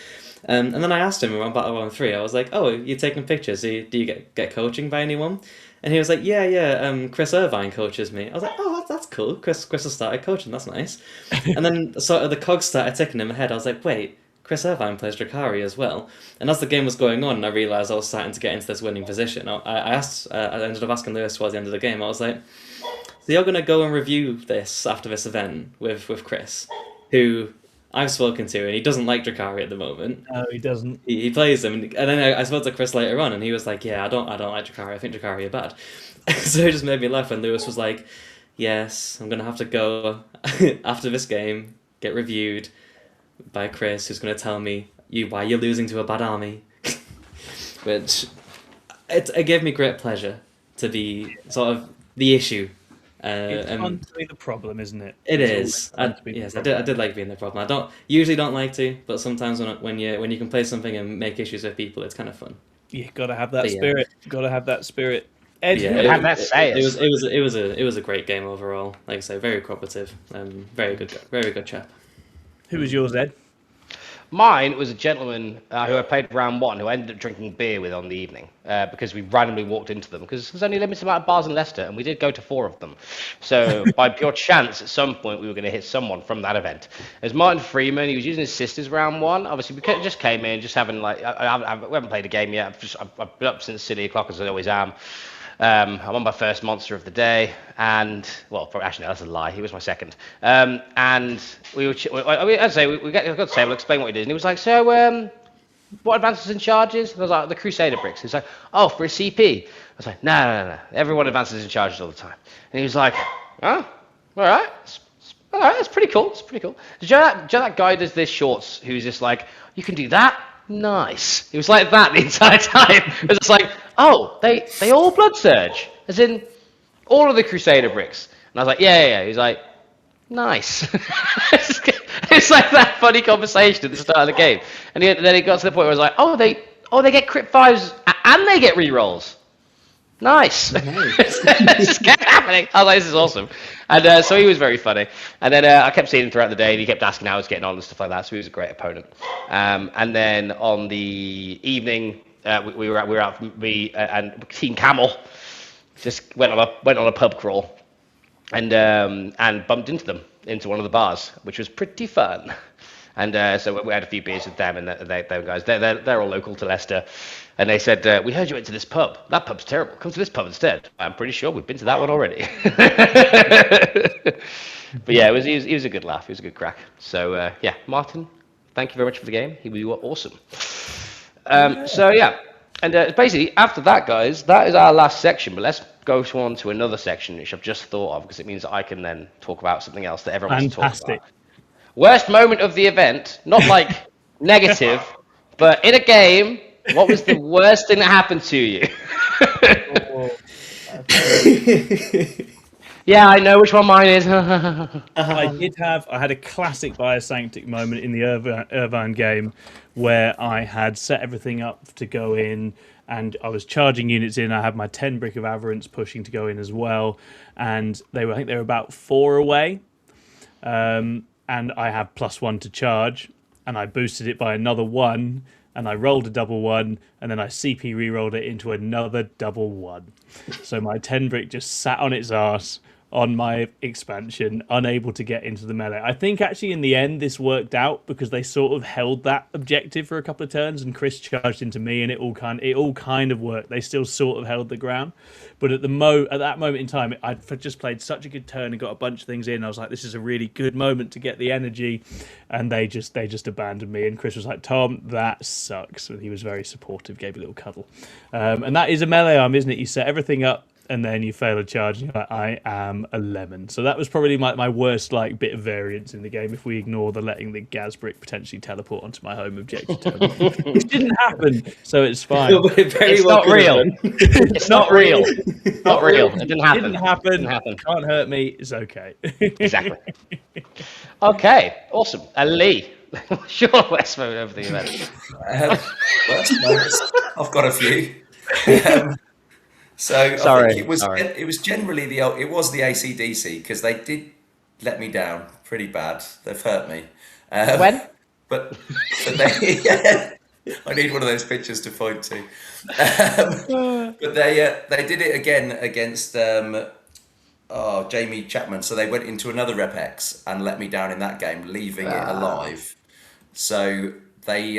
Speaker 4: And then I asked him around battle round 3. I was like, oh, you're taking pictures. Do you get coaching by anyone? And he was like, yeah, Chris Irvine coaches me. I was like, oh, that's cool. Chris has started coaching, that's nice. And then sort of the cogs started ticking in my head. I was like, wait, Chris Irvine plays Drakari as well. And as the game was going on, I realised I was starting to get into this winning position. I ended up asking Lewis towards the end of the game. I was like, so you're going to go and review this after this event with Chris, who I've spoken to, and he doesn't like Drakari at the moment.
Speaker 2: No, he doesn't.
Speaker 4: He plays them, and then I spoke to Chris later on, and he was like, "Yeah, I don't like Drakari. I think Drakari are bad." So it just made me laugh. And Lewis was like, "Yes, I'm gonna have to go after this game, get reviewed by Chris, who's gonna tell me why you're losing to a bad army." which it gave me great pleasure to be sort of the issue.
Speaker 2: It's fun to be the problem, isn't it?
Speaker 4: It
Speaker 2: It's
Speaker 4: is. Yes, I did like being the problem. I don't usually don't like to, but sometimes when you can play something and make issues with people, it's kind of fun.
Speaker 2: You gotta have that spirit. Gotta have that spirit. Ed,
Speaker 4: Yeah, it was a great game overall. Like I say, very cooperative. Very good chap.
Speaker 2: Who was yours, Ed?
Speaker 1: Mine was a gentleman who I played round one, who I ended up drinking beer with on the evening because we randomly walked into them because there's only a limited amount of bars in Leicester, and we did go to 4 of them. So by pure chance, at some point, we were going to hit someone from that event. It was Martin Freeman. He was using his sisters round one. Obviously, we just came in, just having we haven't played a game yet. I've been up since silly o'clock as I always am. I'm on my first monster of the day, and actually no, that's a lie. He was my second. And I'd say we got to say, we'll explain what he did. And he was like, "So, what advances and charges?" And I was like, "The Crusader bricks." He's like, "Oh, for a CP." I was like, No. Everyone advances and charges all the time." And he was like, "Oh, all right. All right, that's pretty cool. It's pretty cool." Did you know that guy does this shorts? Who's just like, "You can do that." Nice. It was like that the entire time. It was just like, oh, they all blood surge, as in all of the Crusader bricks. And I was like, yeah. He's like, nice. It's like that funny conversation at the start of the game. And then it got to the point where I was like, oh, they get crit 5s and they get rerolls. Nice. It just kept happening. I was like, this is awesome. And so he was very funny. And then I kept seeing him throughout the day, and he kept asking how I was getting on and stuff like that. So he was a great opponent. And then on the evening, we were out. Me and Team Camel just went on a pub crawl, and bumped into one of the bars, which was pretty fun. And so we had a few beers with them, and them guys. They're all local to Leicester. And they said, "We heard you went to this pub. That pub's terrible. Come to this pub instead." I'm pretty sure we've been to that one already. But yeah, he was a good laugh. It was a good crack. So yeah, Martin, thank you very much for the game. You were awesome. So yeah, and basically after that, guys, that is our last section. But let's go on to another section, which I've just thought of because it means that I can then talk about something else that everyone wants to talk about. Worst moment of the event, not like negative, but in a game. What was the worst thing that happened to you? Yeah, I know which one mine is.
Speaker 2: I had a classic Biosanctic moment in the Irvine game where I had set everything up to go in, and I was charging units in. I had my 10 Brick of Avarice pushing to go in as well, and I think they were about 4 away, and I had +1 to charge, and I boosted it by another 1. And I rolled a double 1, and then I CP re-rolled it into another double 1. So my 10 brick just sat on its arse on my expansion, unable to get into the melee. I think actually in the end this worked out because they sort of held that objective for a couple of turns, and Chris charged into me, and it all kind of worked. They still sort of held the ground, but at that moment in time, I'd just played such a good turn and got a bunch of things in. I was like, this is a really good moment to get the energy, and they just abandoned me. And Chris was like, "Tom, that sucks," and he was very supportive, gave a little cuddle. And that is a melee arm, isn't it? You set everything up, and then you fail a charge, and you're like, I am a lemon. So that was probably my worst bit of variance in the game, if we ignore the letting the Gaz brick potentially teleport onto my home objective terminal, which didn't happen, so it's fine.
Speaker 1: It's not real. It's not real. It's not real. It didn't happen.
Speaker 2: Didn't happen. Can't hurt me. It's okay.
Speaker 1: Exactly. Okay, awesome. Lee, what's your worst moment of the event?
Speaker 3: Worst moments? I've got a few. So
Speaker 1: Sorry,
Speaker 3: I think it was generally the AC/DC because they did let me down pretty bad. They've hurt me.
Speaker 1: When?
Speaker 3: But they, I need one of those pictures to point to. But they did it again against Jamie Chapman. So they went into another Rep X and let me down in that game, leaving it alive. So they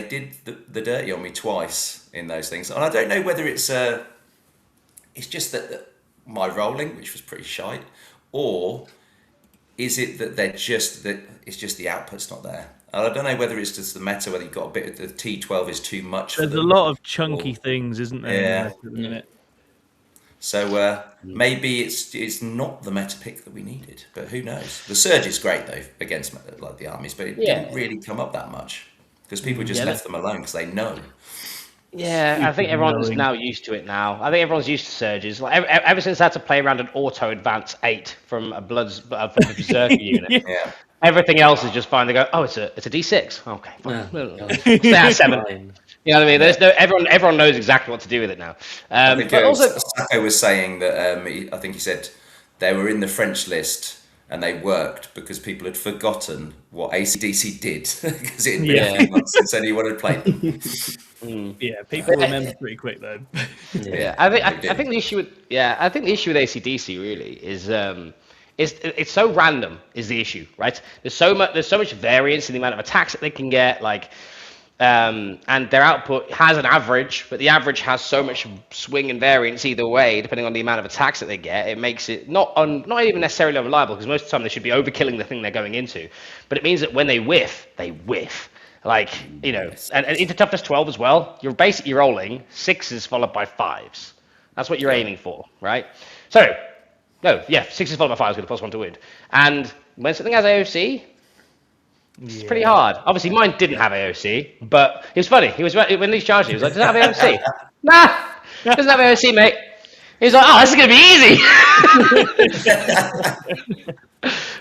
Speaker 3: did the dirty on me twice in those things, and I don't know whether it's just that my rolling, which was pretty shite, or is it that it's just the output's not there? And I don't know whether it's just the meta, whether you've got a bit of the T12 is too much.
Speaker 2: There's a lot of chunky things, isn't there?
Speaker 3: Yeah.
Speaker 2: At the minute.
Speaker 3: So maybe it's not the meta pick that we needed, but who knows? The surge is great though against the armies, but it didn't really come up that much because people just left them alone because they know.
Speaker 1: Yeah, I think
Speaker 2: Super
Speaker 1: everyone's
Speaker 2: annoying.
Speaker 1: now used to it now. I think everyone's used to surges. Like ever since I had to play around an auto advance 8 from a from a berserker unit,
Speaker 2: Yeah.
Speaker 3: Yeah.
Speaker 1: everything else is just fine. They go, oh, it's a D6. Okay, fine.
Speaker 4: Oh, God.
Speaker 1: Stay at 7.
Speaker 4: Fine.
Speaker 1: You know what I mean?
Speaker 3: Yeah.
Speaker 1: There's no everyone knows exactly what to do with it now.
Speaker 3: I think
Speaker 1: But also,
Speaker 3: Sacco was saying that I think he said they were in the French list and they worked because people had forgotten what AC/DC did because it had been a few months since anyone had played them.
Speaker 2: Yeah, people remember pretty quick though.
Speaker 1: yeah,
Speaker 3: they
Speaker 1: I
Speaker 3: did.
Speaker 1: think the issue with I think the issue with ACDC really is it's so random is the issue, right? There's so much variance in the amount of attacks that they can get, like. And their output has an average, but the average has so much swing and variance either way, depending on the amount of attacks that they get. It makes it not even necessarily unreliable, because most of the time they should be overkilling the thing they're going into. But it means that when they whiff, they whiff. Like, you know, and into toughness 12 as well, you're basically rolling 6s followed by 5s. That's what you're aiming for, right? So, no, yeah, 6s followed by 5s with a +1 to wound. And when something has AOC, it's pretty hard. Obviously, mine didn't have AOC, but it was funny. He was when he charged, he was like, "Does it have AOC?" Nah, doesn't have AOC, mate. He's like, "Oh, this is gonna be easy."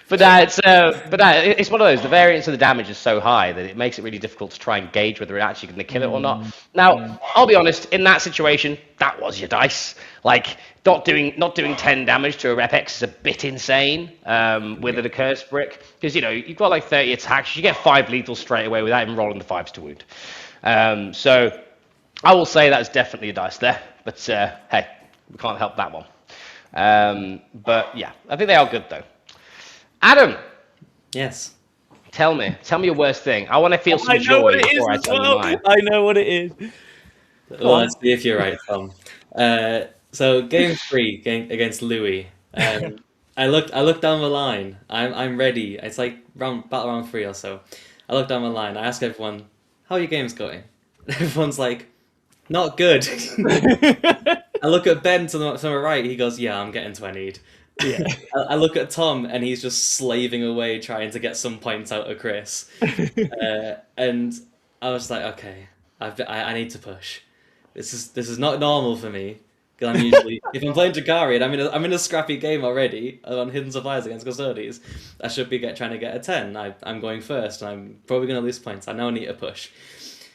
Speaker 1: But it's one of those. The variance of the damage is so high that it makes it really difficult to try and gauge whether it's actually going to kill it or not. Now, I'll be honest. In that situation, that was your dice. Like not doing 10 damage to a Rep X is a bit insane with an accursed brick, because you've got like 30 attacks. You get 5 lethal straight away without even rolling the 5s to wound. So I will say that's definitely a dice there. But hey, we can't help that one. But yeah, I think they are good though. Adam,
Speaker 4: Yes.
Speaker 1: tell me your worst thing. I want to feel some
Speaker 2: I know what
Speaker 1: joy
Speaker 2: it is
Speaker 1: before I
Speaker 2: as
Speaker 1: tell you
Speaker 2: well.
Speaker 1: mine.
Speaker 2: I know what it is.
Speaker 4: Well, let's see if you're right, Tom. So game 3 against Louis. I looked down the line. I'm ready. It's like battle round 3 or so. I look down the line. I ask everyone, "How are your games going?" Everyone's like, "Not good." I look at Ben to the right. He goes, "Yeah, I'm getting to where I need."
Speaker 2: Yeah.
Speaker 4: I look at Tom and he's just slaving away trying to get some points out of Chris. And I was like, okay, I need to push. This is not normal for me. Because I'm usually, if I'm playing Jagari and I'm in a scrappy game already on Hidden Supplies against Custodies, I should be trying to get a 10. I'm going first and I'm probably going to lose points. I now need a push.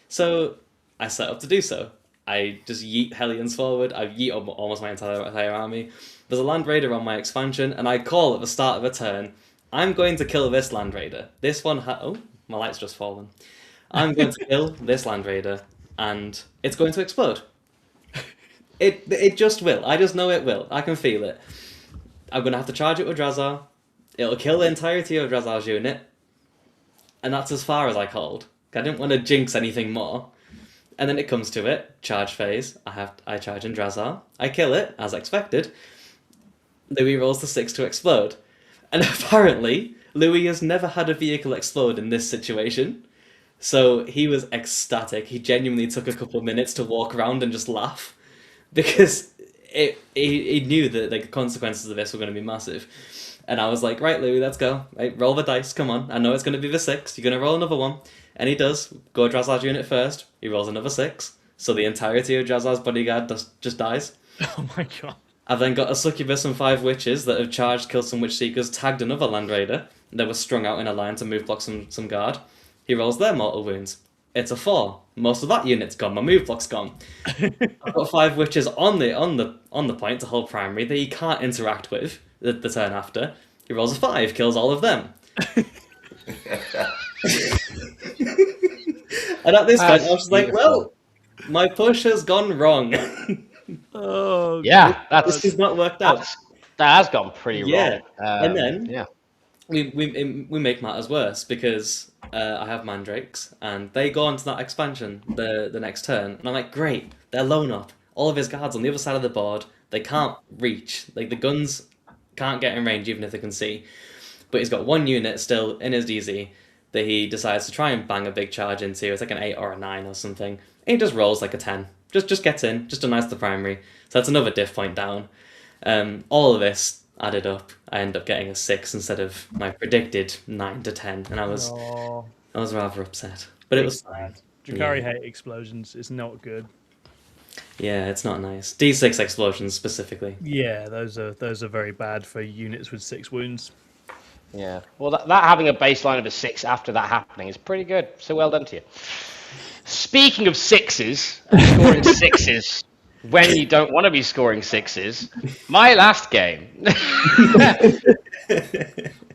Speaker 4: So I set up to do so. I just yeet Hellions forward. I yeet almost my entire army. There's a Land Raider on my expansion, and I call at the start of a turn, I'm going to kill this Land Raider. This one oh, my light's just fallen. I'm going to kill this Land Raider, and it's going to explode. It just will. I just know it will. I can feel it. I'm going to have to charge it with Drazar. It'll kill the entirety of Drazar's unit, and that's as far as I called. I didn't want to jinx anything more. And then it comes to it, charge phase. I charge in Drazar. I kill it, as expected. Louis rolls the 6 to explode. And apparently, Louis has never had a vehicle explode in this situation. So he was ecstatic. He genuinely took a couple of minutes to walk around and just laugh. Because he knew that the consequences of this were going to be massive. And I was like, right, Louis, let's go. Right, roll the dice, come on. I know it's going to be the 6. You're going to roll another one. And he does. Go Drazar's unit first. He rolls another 6. So the entirety of Drazar's bodyguard just dies.
Speaker 2: Oh my god.
Speaker 4: I've then got a Succubus and 5 Witches that have charged, killed some Witch Seekers, tagged another Land Raider. They were strung out in a line to move block some guard. He rolls their mortal wounds. It's a 4. Most of that unit's gone. My move block's gone. I've got 5 Witches on the point to hold primary that he can't interact with the turn after. He rolls a 5, kills all of them. And at this point, I was just like, well, my push has gone wrong.
Speaker 2: Oh
Speaker 1: Yeah,
Speaker 4: This has not worked out.
Speaker 1: that has gone pretty
Speaker 4: Yeah.
Speaker 1: wrong.
Speaker 4: And then
Speaker 1: yeah.
Speaker 4: we make matters worse because I have Mandrakes and they go on to that expansion the next turn. And I'm like, great, they're lone up. All of his guards on the other side of the board, they can't reach. Like, the guns can't get in range even if they can see. But he's got one unit still in his DZ that he decides to try and bang a big charge into. It's like an 8 or a 9 or something. And he just rolls like a 10. Just gets in, just denies the primary. So that's another diff point down. All of this added up, I end up getting a 6 instead of my predicted 9 to 10. And I was rather upset. But it was fine.
Speaker 2: Drakari
Speaker 4: Yeah.
Speaker 2: hate explosions. It's not good.
Speaker 4: Yeah, it's not nice. D6 explosions specifically.
Speaker 2: Yeah, those are very bad for units with 6 wounds.
Speaker 1: Yeah. Well, that having a baseline of a 6 after that happening is pretty good. So well done to you. Speaking of 6s, scoring 6s when you don't want to be scoring 6s, my last game.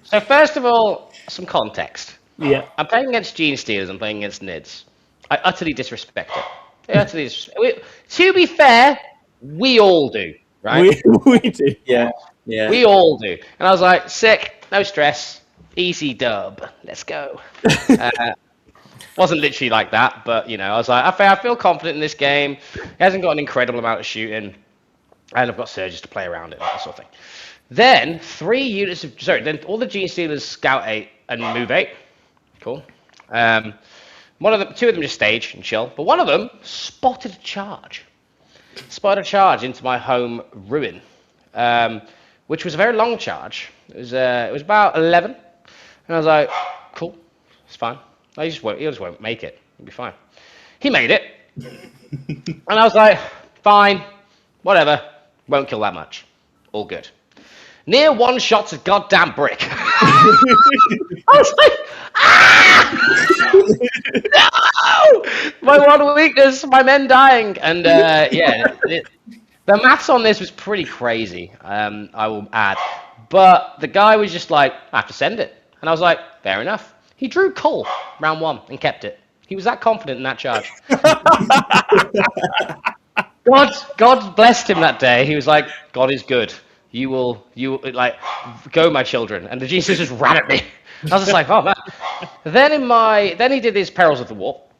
Speaker 1: So first of all, some context.
Speaker 2: Yeah.
Speaker 1: I'm playing against Gene Stealers. I'm playing against Nids. I utterly disrespect it. To be fair, we all do, right?
Speaker 2: We do.
Speaker 4: Yeah. Yeah.
Speaker 1: We all do. And I was like, sick, no stress, easy dub, let's go. Wasn't literally like that, but I was like, I feel confident in this game. It hasn't got an incredible amount of shooting, and I've got surges to play around it, that sort of thing. Then then all the Gene Stealers scout 8 and move 8. Cool. Two of them just stage and chill, but one of them spotted a charge into my home ruin, which was a very long charge. It was about 11, and I was like, cool, it's fine. He just won't make it. He'll be fine. He made it, and I was like, fine, whatever, won't kill that much, all good. Near one shot's a goddamn brick. I was like, no! My one weakness, my men dying. And the maths on this was pretty crazy, I will add. But the guy was just like, I have to send it. And I was like, fair enough. He drew Cull round 1 and kept it. He was that confident in that charge. God blessed him that day. He was like, God is good. You like, go, my children. And the Jesus just ran at me. I was just like, oh man. Then he did his Perils of the Warp.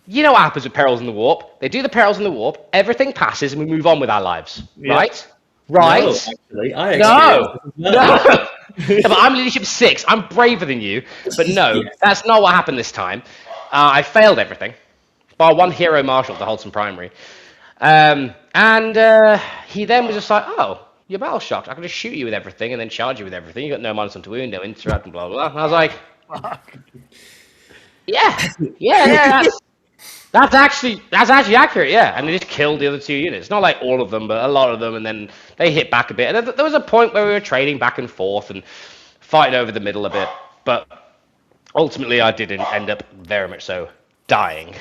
Speaker 1: You know what happens with Perils in the Warp? They do the Perils in the Warp, everything passes, and we move on with our lives. Yeah. Right? Right?
Speaker 4: No, actually,
Speaker 1: No. Yeah, but I'm leadership 6. I'm braver than you. But no, that's not what happened this time. I failed everything. Bar 1 hero marshal to Holton Primary. And he then was just like, oh, you're battle shocked. I can just shoot you with everything and then charge you with everything. You got no minus on to wound, no interrupt, and blah, blah, blah. And I was like, yeah, that's actually accurate, yeah. And they just killed the other 2 units. Not like all of them, but a lot of them. And then they hit back a bit. And there was a point where we were trading back and forth and fighting over the middle a bit. But ultimately, I didn't end up very much so dying.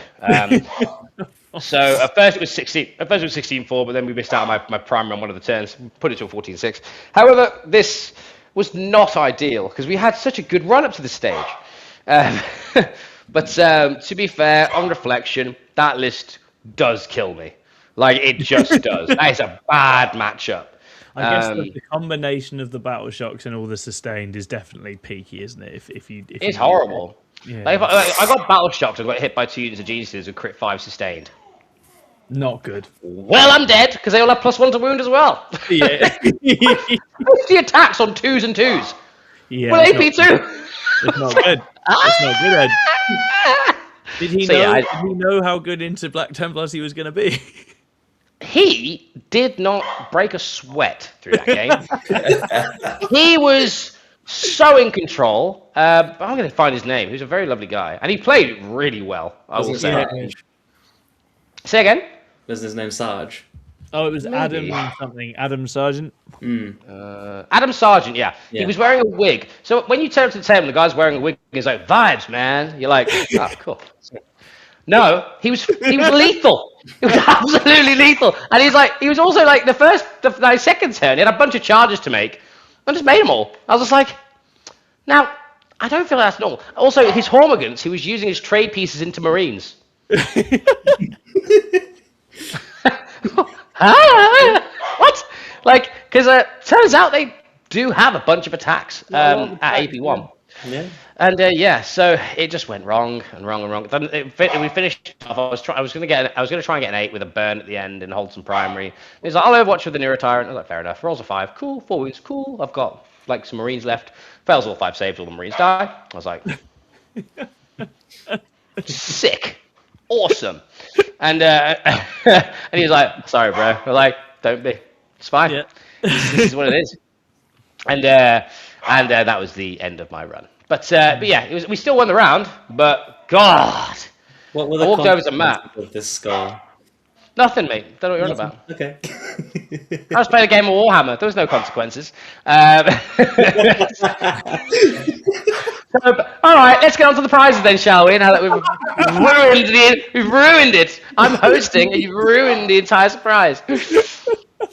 Speaker 1: So at first it was 16-4, but then we missed out on my primary on one of the turns, put it to a 14-6. However, this was not ideal because we had such a good run up to the stage. But to be fair, on reflection, that list does kill me. Like, it just does. That is a bad matchup.
Speaker 2: I guess the combination of the battle shocks and all the sustained is definitely peaky, isn't it? It's
Speaker 1: horrible.
Speaker 2: Yeah.
Speaker 1: Like, I got battle shocked. I got hit by 2 units of geniuses with crit 5 sustained.
Speaker 2: Not good.
Speaker 1: Well, I'm dead because they all have +1 to wound as well.
Speaker 2: Yeah.
Speaker 1: 50 attacks on 2s and 2s.
Speaker 2: Yeah.
Speaker 1: Well, AP2.
Speaker 2: It's not good. It's not good, Ed. Did he know how good into Black Templars he was going to be?
Speaker 1: He did not break a sweat through that game. He was so in control. I'm going to find his name. He was a very lovely guy. And he played really well, I will say. Say again?
Speaker 4: Wasn't his name Sarge?
Speaker 2: Oh, it was Maybe. Adam Sargent.
Speaker 1: Adam Sargent, yeah. He was wearing a wig. So when you turn up to the table, the guy's wearing a wig. He's like, vibes, man. You're like, oh, cool. No, he was lethal. He was absolutely lethal. And he was also like the second turn, he had a bunch of charges to make. And just made them all. I was just like, now, I don't feel that's normal. Also, his Hormigans, he was using his trade pieces into Marines. What? Like, because turns out they do have a bunch of attacks at AP1.
Speaker 4: Yeah.
Speaker 1: And so it just went wrong and wrong and wrong. Then we finished off. I was going to try and get an 8 with a burn at the end and hold some primary. He's like, I'll overwatch with the Nero Tyrant. I was like, fair enough. Rolls a 5. Cool. 4 wounds. Cool. I've got like some Marines left. Fails all 5 saves. All the Marines die. I was like, sick. Awesome. And he was like, sorry, bro. We're like, don't be. It's fine. Yeah. This is what it is. And that was the end of my run. But yeah, we still won the round. But God,
Speaker 4: what were the
Speaker 1: I walked over to Matt
Speaker 4: of this skull?
Speaker 1: Nothing, mate. Don't know what you're on about.
Speaker 4: Okay.
Speaker 1: I was playing a game of Warhammer. There was no consequences. So, all right, let's get on to the prizes then, shall we? Now that we've ruined it. I'm hosting, and you've ruined the entire surprise.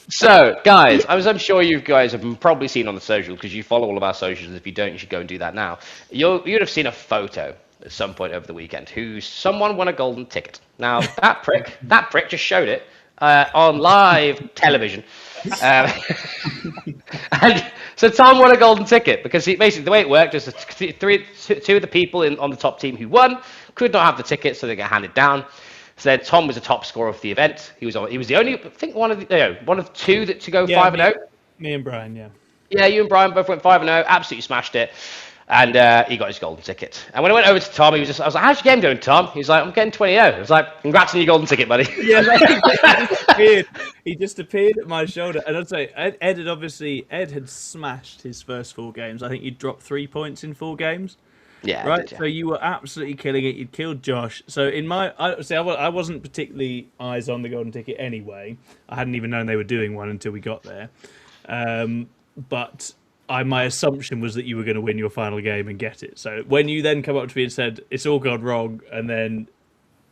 Speaker 1: So, guys, I'm sure you guys have probably seen on the social, because you follow all of our socials. If you don't, you should go and do that now. You'd have seen a photo at some point over the weekend someone won a golden ticket. Now, that prick just showed it on live television. And so Tom won a golden ticket because basically the way it worked is two of the people on the top team who won could not have the ticket, so they got handed down. So then Tom was the top scorer of the event. He was the only, I think, one of two to go 5-0.
Speaker 2: Me and Brian, yeah.
Speaker 1: Yeah, you and Brian both went 5-0. Absolutely smashed it. And he got his golden ticket. And when I went over to Tom, I was like, how's your game going, Tom? He was like, I'm getting 20-0. I was like, congrats on your golden ticket, buddy.
Speaker 2: Yeah, he just appeared at my shoulder. And I'd say, Ed had smashed his first 4 games. I think you'd dropped 3 points in 4 games.
Speaker 1: Yeah.
Speaker 2: Right?
Speaker 1: Did, yeah.
Speaker 2: So you were absolutely killing it. You'd killed Josh. So I wasn't particularly eyes on the golden ticket anyway. I hadn't even known they were doing one until we got there. But my assumption was that you were going to win your final game and get it. So when you then come up to me and said, it's all gone wrong, and then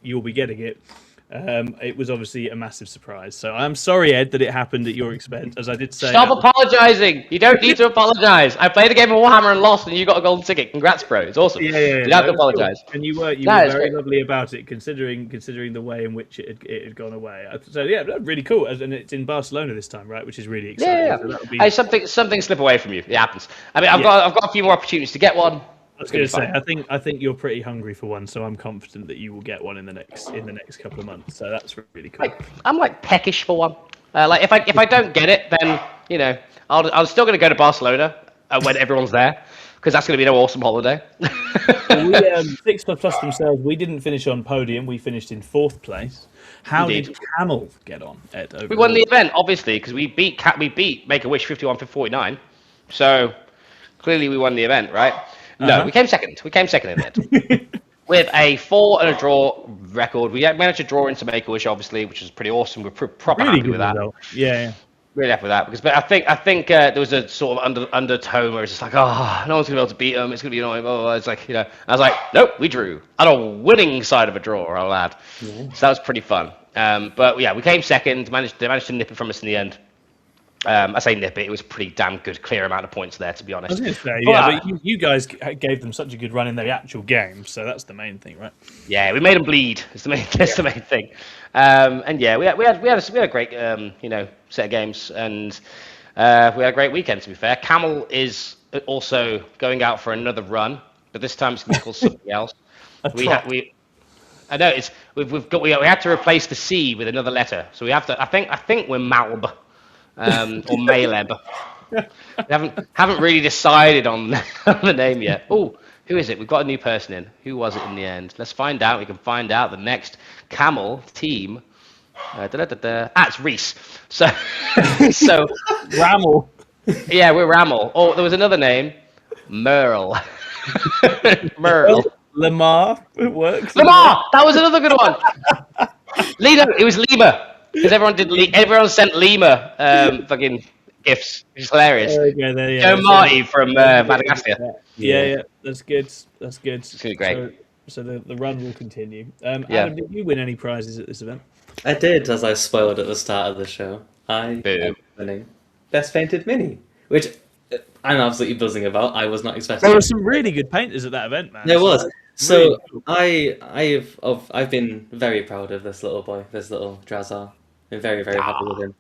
Speaker 2: you'll be getting it, it was obviously a massive surprise. So I'm sorry, Ed, that it happened at your expense. As I did say...
Speaker 1: Stop apologising! You don't need to apologise. I played a game of Warhammer and lost, and you got a golden ticket. Congrats, bro. It's awesome.
Speaker 2: Yeah.
Speaker 1: You don't have to apologise.
Speaker 2: Cool. And you were very lovely about it, considering the way in which it had gone away. So yeah, really cool. And it's in Barcelona this time, right? Which is really exciting.
Speaker 1: Yeah. So something slip away from you. It happens. I mean, I've got a few more opportunities to get one.
Speaker 2: I was going to say, I think you're pretty hungry for one, so I'm confident that you will get one in the next couple of months. So that's really cool.
Speaker 1: I'm like peckish for one. If I don't get it, then I'm still going to go to Barcelona when everyone's there, because that's going to be an awesome holiday.
Speaker 2: We 6 plus themselves. We didn't finish on podium. We finished in 4th place. How did Camel get on, Ed? Overall?
Speaker 1: We won the event, obviously, because we beat Make a Wish 51 for 49. So clearly we won the event, right? No, we came second. We came second in it with a 4 and a draw record. We managed to draw into Make-A-Wish, obviously, which is pretty awesome. We're proper
Speaker 2: really
Speaker 1: happy with that.
Speaker 2: Yeah.
Speaker 1: Really happy with that, but I think there was a sort of undertone where it's just like, oh, no one's gonna be able to beat them. It's gonna be annoying. Oh, it's like, I was like, nope, we drew on a winning side of a draw, I'll add. Yeah. So that was pretty fun. But yeah, we came second. They managed to nip it from us in the end. I say nip it. It was a pretty damn good, clear amount of points there, to be honest.
Speaker 2: I was going to say, but you guys gave them such a good run in the actual game, so that's the main thing, right?
Speaker 1: Yeah, we made them bleed. That's the main thing. And yeah, we had a great set of games, and we had a great weekend. To be fair, Camel is also going out for another run, but this time it's going to be called something else. We had to replace the C with another letter, so we have to. I think we're Malb. Or Maleb. We haven't really decided on the name yet. Oh, who is it? We've got a new person in. Who was it in the end? Let's find out. We can find out the next Camel team. It's Reese. So
Speaker 2: Rammel.
Speaker 1: Yeah, we're Rammel. Oh, there was another name. Merle. Merle.
Speaker 2: Lamar. It works.
Speaker 1: Lamar! That was another good one. It was Lima. Because everyone sent Lima fucking gifts, which is hilarious. Joe Marty from Madagascar.
Speaker 2: Yeah, that's good. It's going
Speaker 1: to be great.
Speaker 2: So the run will continue. Adam, did you win any prizes at this event?
Speaker 4: I did, as I spoiled at the start of the show. I am winning Best Painted Mini, which I'm absolutely buzzing about. I was not expecting.
Speaker 2: There were some really good painters at that event, man.
Speaker 4: There was. So really cool. I've been very proud of this little boy, this little Drazar. Been very, very happy with him.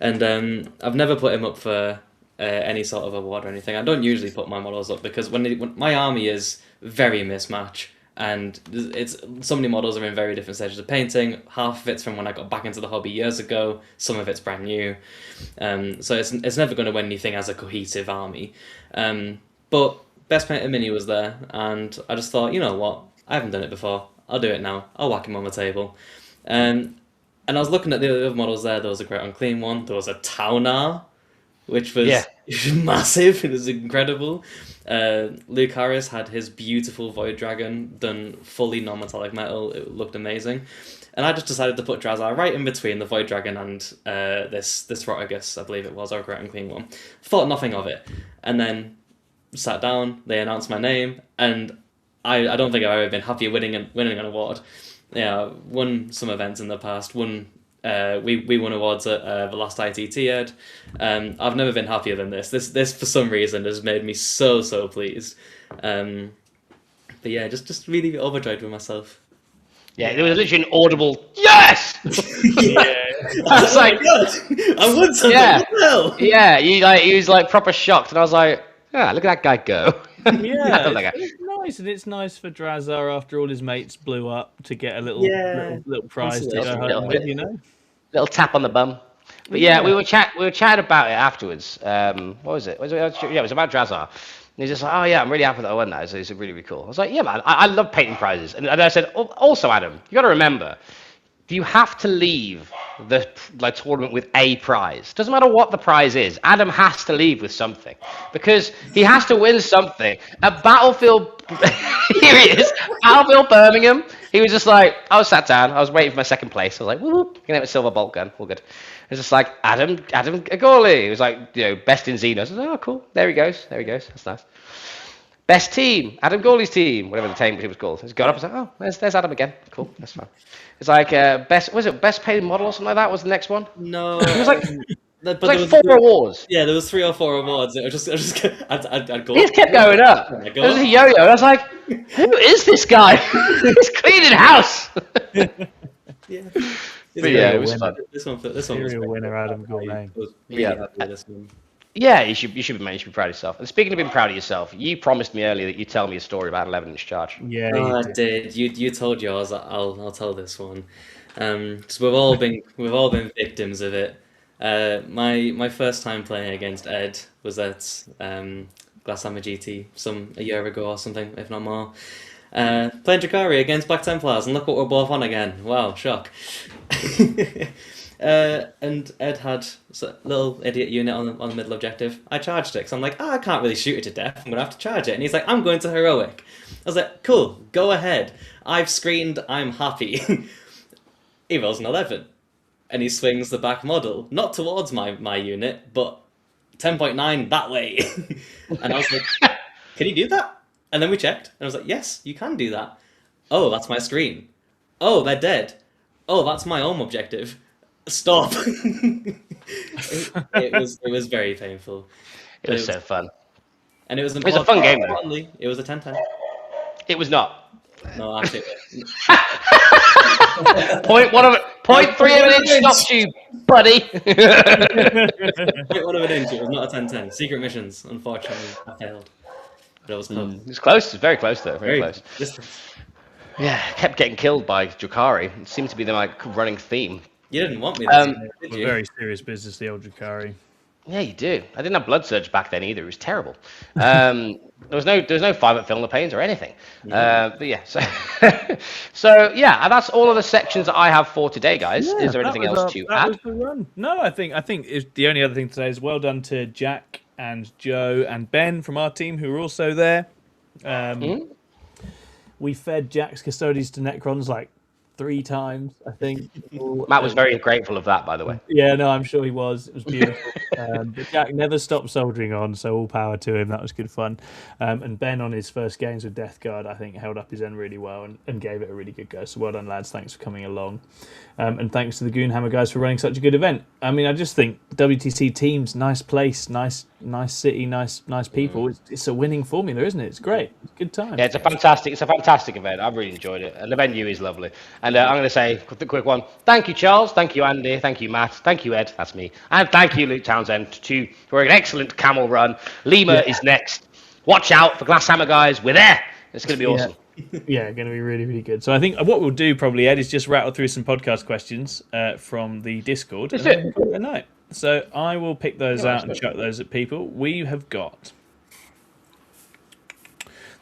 Speaker 4: And I've never put him up for any sort of award or anything. I don't usually put my models up because when my army is very mismatch, and so many models are in very different stages of painting. Half of it's from when I got back into the hobby years ago. Some of it's brand new. So it's never going to win anything as a cohesive army. But Best Painted Mini was there, and I just thought, you know what? I haven't done it before. I'll do it now. I'll whack him on the table. And I was looking at the other models there. There was a Great Unclean one. There was a Taunar, which was massive. It was incredible. Luke Harris had his beautiful Void Dragon done fully non-metallic metal. It looked amazing. And I just decided to put Drazar right in between the Void Dragon and this Rotigus, I believe it was, or Great Unclean one. Thought nothing of it. And then sat down, they announced my name, and I don't think I've ever been happier winning an award. Yeah, won some events in the past, we won awards at the last ITT Ed. I've never been happier than this. This for some reason has made me so pleased. But yeah, just really overjoyed with myself.
Speaker 1: Yeah, there was literally an audible yes.
Speaker 2: Yeah.
Speaker 1: I was like,
Speaker 4: I won something.
Speaker 1: Yeah.
Speaker 4: What the hell?
Speaker 1: yeah, he was like proper shocked, and I was like, yeah, look at that guy go.
Speaker 2: Yeah,
Speaker 1: Look at-
Speaker 2: it's nice, and it's nice for Drazar after all his mates blew up to get a little prize to
Speaker 4: Absolutely.
Speaker 2: go home with, you know.
Speaker 1: little tap on the bum. But yeah, we were chatting about it afterwards. What was it? Yeah, it was about Drazar. And he's just like, oh yeah, I'm really happy that I won that. It's really cool. I was like, yeah, man, I love painting prizes. And I said, also, Adam, you got to remember, you have to leave the tournament with a prize. Doesn't matter what the prize is. Adam has to leave with something because he has to win something. At Battlefield, here he is, Battlefield Birmingham. He was just like, I was sat down, I was waiting for my second place. I was like, whoop, gonna have a silver bolt gun, all good. It's just like Adam Agorli. He was like, best in Xenos. I was like, oh, cool. There he goes. That's nice. Best team, Adam Gawley's team, whatever the team was called. He's got up and said, oh, there's Adam again. Cool, that's fine. It's like best paid model or something like that was the next one?
Speaker 4: No,
Speaker 1: It was like,
Speaker 4: but
Speaker 1: like
Speaker 4: there was
Speaker 1: 4 awards.
Speaker 4: Yeah, there was 3 or 4 awards. I'd go.
Speaker 1: It kept going up. It was a yo-yo. I was like, who is this guy? He's cleaning house.
Speaker 4: Yeah.
Speaker 1: But yeah, it was fun.
Speaker 4: This one was
Speaker 2: Serial winner, Adam Gourmet.
Speaker 1: Yeah.
Speaker 4: happy with this one.
Speaker 1: Yeah, you should be, man. You should be proud of yourself. And speaking of being proud of yourself, you promised me earlier that you'd tell me a story about 11-inch charge.
Speaker 2: Yeah,
Speaker 4: Oh, I did. You told yours. I'll tell this one. Because we've all been victims of it. My first time playing against Ed was at Glasshammer GT a year ago or something, if not more. Playing Drakari against Black Templars, and look what we're both on again. Wow, shock. And Ed had a little idiot unit on the middle objective. I charged it because I'm like, I can't really shoot it to death. I'm going to have to charge it. And he's like, I'm going to heroic. I was like, cool, go ahead. I've screened, I'm happy. He rolls an 11. And he swings the back model, not towards my unit, but 10.9 that way. And I was like, can you do that? And then we checked, and I was like, yes, you can do that. Oh, that's my screen. Oh, they're dead. Oh, that's my home objective. Stop. it was very painful.
Speaker 1: It was so fun.
Speaker 4: And it was
Speaker 1: a fun game, though.
Speaker 4: It was a 10-10.
Speaker 1: It was not.
Speaker 4: No, actually.
Speaker 1: 0.3 of an inch stopped you, buddy.
Speaker 4: 0.1 of an inch. It was not a 10-10. Secret missions, unfortunately, I failed. But it was close.
Speaker 1: It was close. It was very close, though. Very close.
Speaker 4: Distance.
Speaker 1: Yeah, kept getting killed by Drakari. It seemed to be the running theme.
Speaker 4: You didn't want me this year, did you?
Speaker 2: Very serious business, the old Drakari.
Speaker 1: Yeah, you do. I didn't have blood surge back then either. It was terrible. There was no 5 film the pains or anything. But yeah, so yeah, and that's all of the sections that I have for today, guys.
Speaker 2: Yeah,
Speaker 1: is there anything else to add?
Speaker 2: Was the run. No, I think the only other thing today is well done to Jack and Joe and Ben from our team who were also there. We fed Jack's Custodies to Necrons like 3 times, I think.
Speaker 1: Matt was very grateful of that, by the way.
Speaker 2: Yeah, no, I'm sure he was. It was beautiful. But Jack never stopped soldiering on, so all power to him. That was good fun. And Ben, on his first games with Death Guard, I think held up his end really well and gave it a really good go. So well done, lads. Thanks for coming along. And thanks to the Goonhammer guys for running such a good event. I mean, I just think WTC teams, nice place, nice city, nice people. It's a winning formula, isn't it? It's great. It's a good time.
Speaker 1: Yeah, it's a fantastic event. I've really enjoyed it, and the venue is lovely. And I'm going to say the quick one. Thank you, Charles. Thank you, Andy. Thank you, Matt. Thank you, Ed. That's me. And thank you, Luke Townsend, for an excellent camel run. Lima is next. Watch out for Glasshammer, guys. We're there. It's going to be awesome.
Speaker 2: Yeah, going to be really, really good. So I think what we'll do probably, Ed, is just rattle through some podcast questions from the Discord.
Speaker 1: That's it.
Speaker 2: And call it a night. So I will pick those out and chuck those at people. We have got...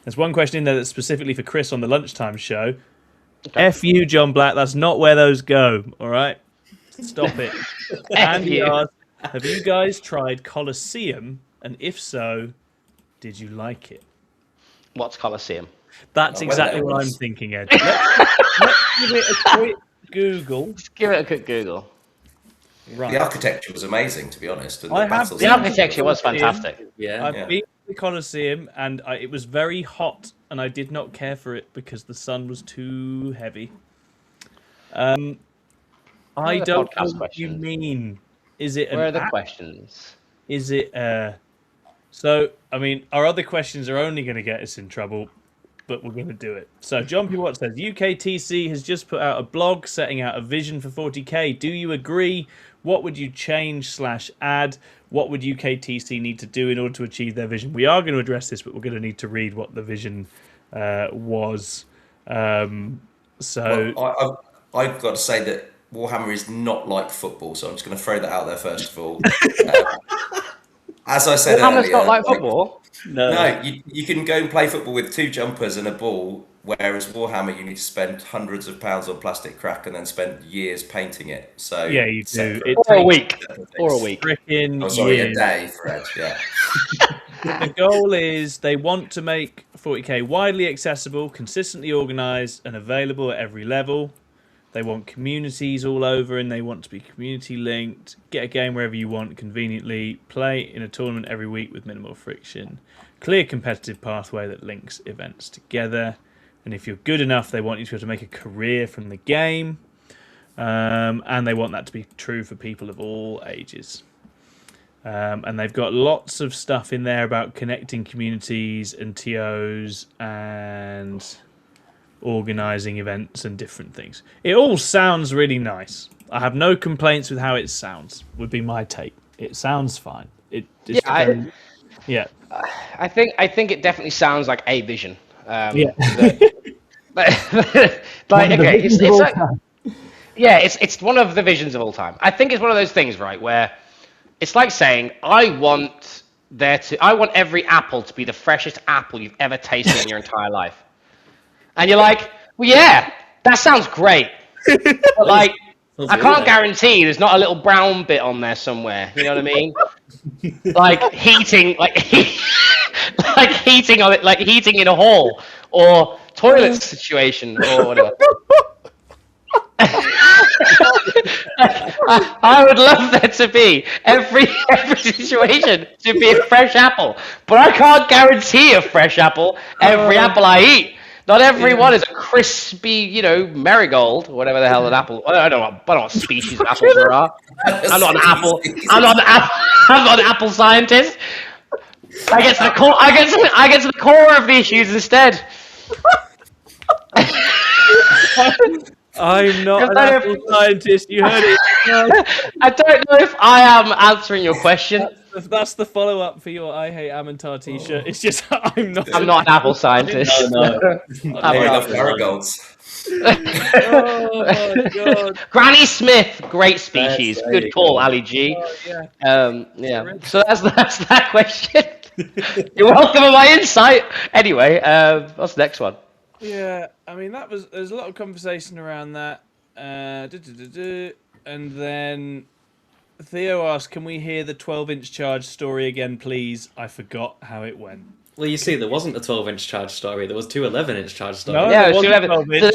Speaker 2: There's one question in there that's specifically for Chris on the lunchtime show. Okay. F you, John Black. That's not where those go. All right? Stop it. And he asked, have you guys tried Colosseum? And if so, did you like it?
Speaker 1: What's Colosseum?
Speaker 2: That's exactly what I'm thinking, Ed. Let's give it a Google.
Speaker 1: Just give it a quick Google.
Speaker 2: Right.
Speaker 3: The architecture was amazing, to be honest. And
Speaker 2: I
Speaker 3: the
Speaker 2: have
Speaker 3: battles.
Speaker 1: The architecture was fantastic.
Speaker 4: Yeah.
Speaker 2: I've been to the Colosseum, and it was very hot, and I did not care for it because the sun was too heavy. I
Speaker 1: the
Speaker 2: don't
Speaker 1: podcast
Speaker 2: know what you
Speaker 1: questions?
Speaker 2: mean. Is it
Speaker 1: Where are
Speaker 2: an
Speaker 1: the
Speaker 2: app?
Speaker 1: questions?
Speaker 2: Is it So, I mean, our other questions are only going to get us in trouble, but we're going to do it. So, John P. Watt says, UKTC has just put out a blog setting out a vision for 40k. Do you agree? What would you change/add? What would UKTC need to do in order to achieve their vision? We are going to address this, but we're going to need to read what the vision was.
Speaker 3: Well, I've got to say that Warhammer is not like football, so I'm just going to throw that out there first of all. As I said
Speaker 1: Warhammer's
Speaker 3: earlier,
Speaker 1: not like football.
Speaker 3: No, you can go and play football with 2 jumpers and a ball, whereas Warhammer you need to spend hundreds of pounds on plastic crack and then spend years painting it. So
Speaker 2: Yeah, you do.
Speaker 3: separate.
Speaker 2: It
Speaker 1: Or a
Speaker 2: takes
Speaker 1: week. Or a week.
Speaker 2: frickin'
Speaker 3: Oh, sorry,
Speaker 2: years.
Speaker 3: a day, Fred. Yeah.
Speaker 2: The goal is they want to make 40k widely accessible, consistently organised, and available at every level. They want communities all over, and they want to be community linked. Get a game wherever you want conveniently. Play in a tournament every week with minimal friction. Clear competitive pathway that links events together. And if you're good enough, they want you to be able to make a career from the game. And they want that to be true for people of all ages. And they've got lots of stuff in there about connecting communities and TOs and organising events and different things. It all sounds really nice. I have no complaints with how it sounds, would be my take. It sounds fine. It just
Speaker 1: Yeah, I think it definitely sounds like a vision.
Speaker 2: Yeah.
Speaker 1: It's one of the visions of all time. I think it's one of those things, right, where it's like saying, I want every apple to be the freshest apple you've ever tasted in your entire life. And you're like, well, yeah, that sounds great. But like, I can't guarantee there's not a little brown bit on there somewhere. You know what I mean? Like heating on it, like heating in a hall or toilet situation or whatever. I would love there to be every situation to be a fresh apple, but I can't guarantee a fresh apple every apple I eat. Not every one is a crispy, marigold or whatever the hell an apple. I don't know what species of apples there are. I'm not an apple. I'm not an apple scientist. I get to the core. I get to the core of the issues instead.
Speaker 2: I'm not an apple scientist. You heard it.
Speaker 1: I don't know if I am answering your question.
Speaker 2: That's the follow-up for your I Hate Amintar t-shirt. It's just I'm not
Speaker 1: an apple scientist.
Speaker 4: No.
Speaker 3: I love marigolds.
Speaker 2: Oh my god.
Speaker 1: Granny Smith, great species. Good call, Ali G.
Speaker 2: Oh, yeah.
Speaker 1: So that's that question. You're welcome on my insight. Anyway, what's the next one?
Speaker 2: Yeah, I mean there's a lot of conversation around that. And then Theo asked, can we hear the 12-inch charge story again, please? I forgot how it went.
Speaker 4: Well, you see, there wasn't a 12-inch charge story. There was 2 11-inch charge stories.
Speaker 2: No,
Speaker 1: Yeah,
Speaker 2: it wasn't
Speaker 1: 11.
Speaker 2: 12
Speaker 1: So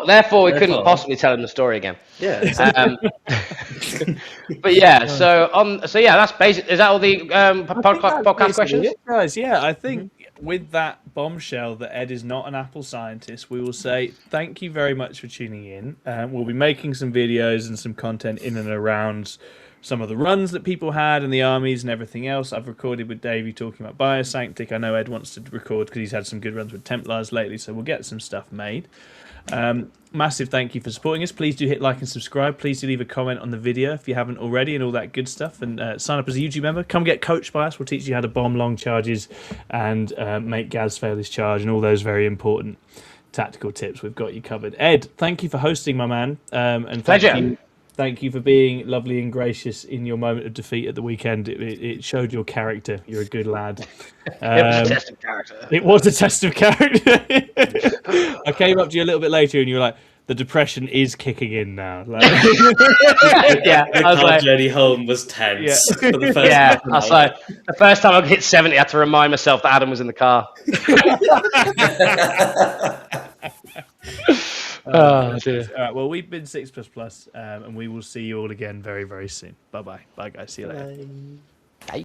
Speaker 1: therefore, we couldn't possibly tell him the story again.
Speaker 4: Yeah.
Speaker 1: But yeah, that's basic. Is that all the podcast questions?
Speaker 2: Guys, yeah, I think with that bombshell that Ed is not an Apple scientist, we will say thank you very much for tuning in. We'll be making some videos and some content in and around some of the runs that people had and the armies and everything else. I've recorded with Davey talking about Biosanctic. I know Ed wants to record because he's had some good runs with Templars lately, so we'll get some stuff made. Massive thank you for supporting us. Please do hit like and subscribe. Please do leave a comment on the video if you haven't already and all that good stuff. And sign up as a YouTube member. Come get coached by us. We'll teach you how to bomb long charges and make Gaz fail his charge and all those very important tactical tips. We've got you covered. Ed, thank you for hosting, my man. And
Speaker 1: Pleasure.
Speaker 2: Thank you for being lovely and gracious in your moment of defeat at the weekend. It showed your character. You're a good lad.
Speaker 1: It was a test of character.
Speaker 2: It was a test of character. I came up to you a little bit later and you were like, the depression is kicking in now. Like,
Speaker 1: Yeah,
Speaker 4: The
Speaker 1: I was
Speaker 4: car
Speaker 1: like,
Speaker 4: journey home was tense.
Speaker 2: Yeah.
Speaker 4: For the first
Speaker 1: yeah,
Speaker 4: half an
Speaker 1: I was
Speaker 4: hour.
Speaker 1: like, the first time I hit 70, I had to remind myself that Adam was in the car. Dear.
Speaker 2: All right. Well, we've been 6++, and we will see you all again very, very soon. Bye bye. Bye, guys. See you later.
Speaker 4: Bye.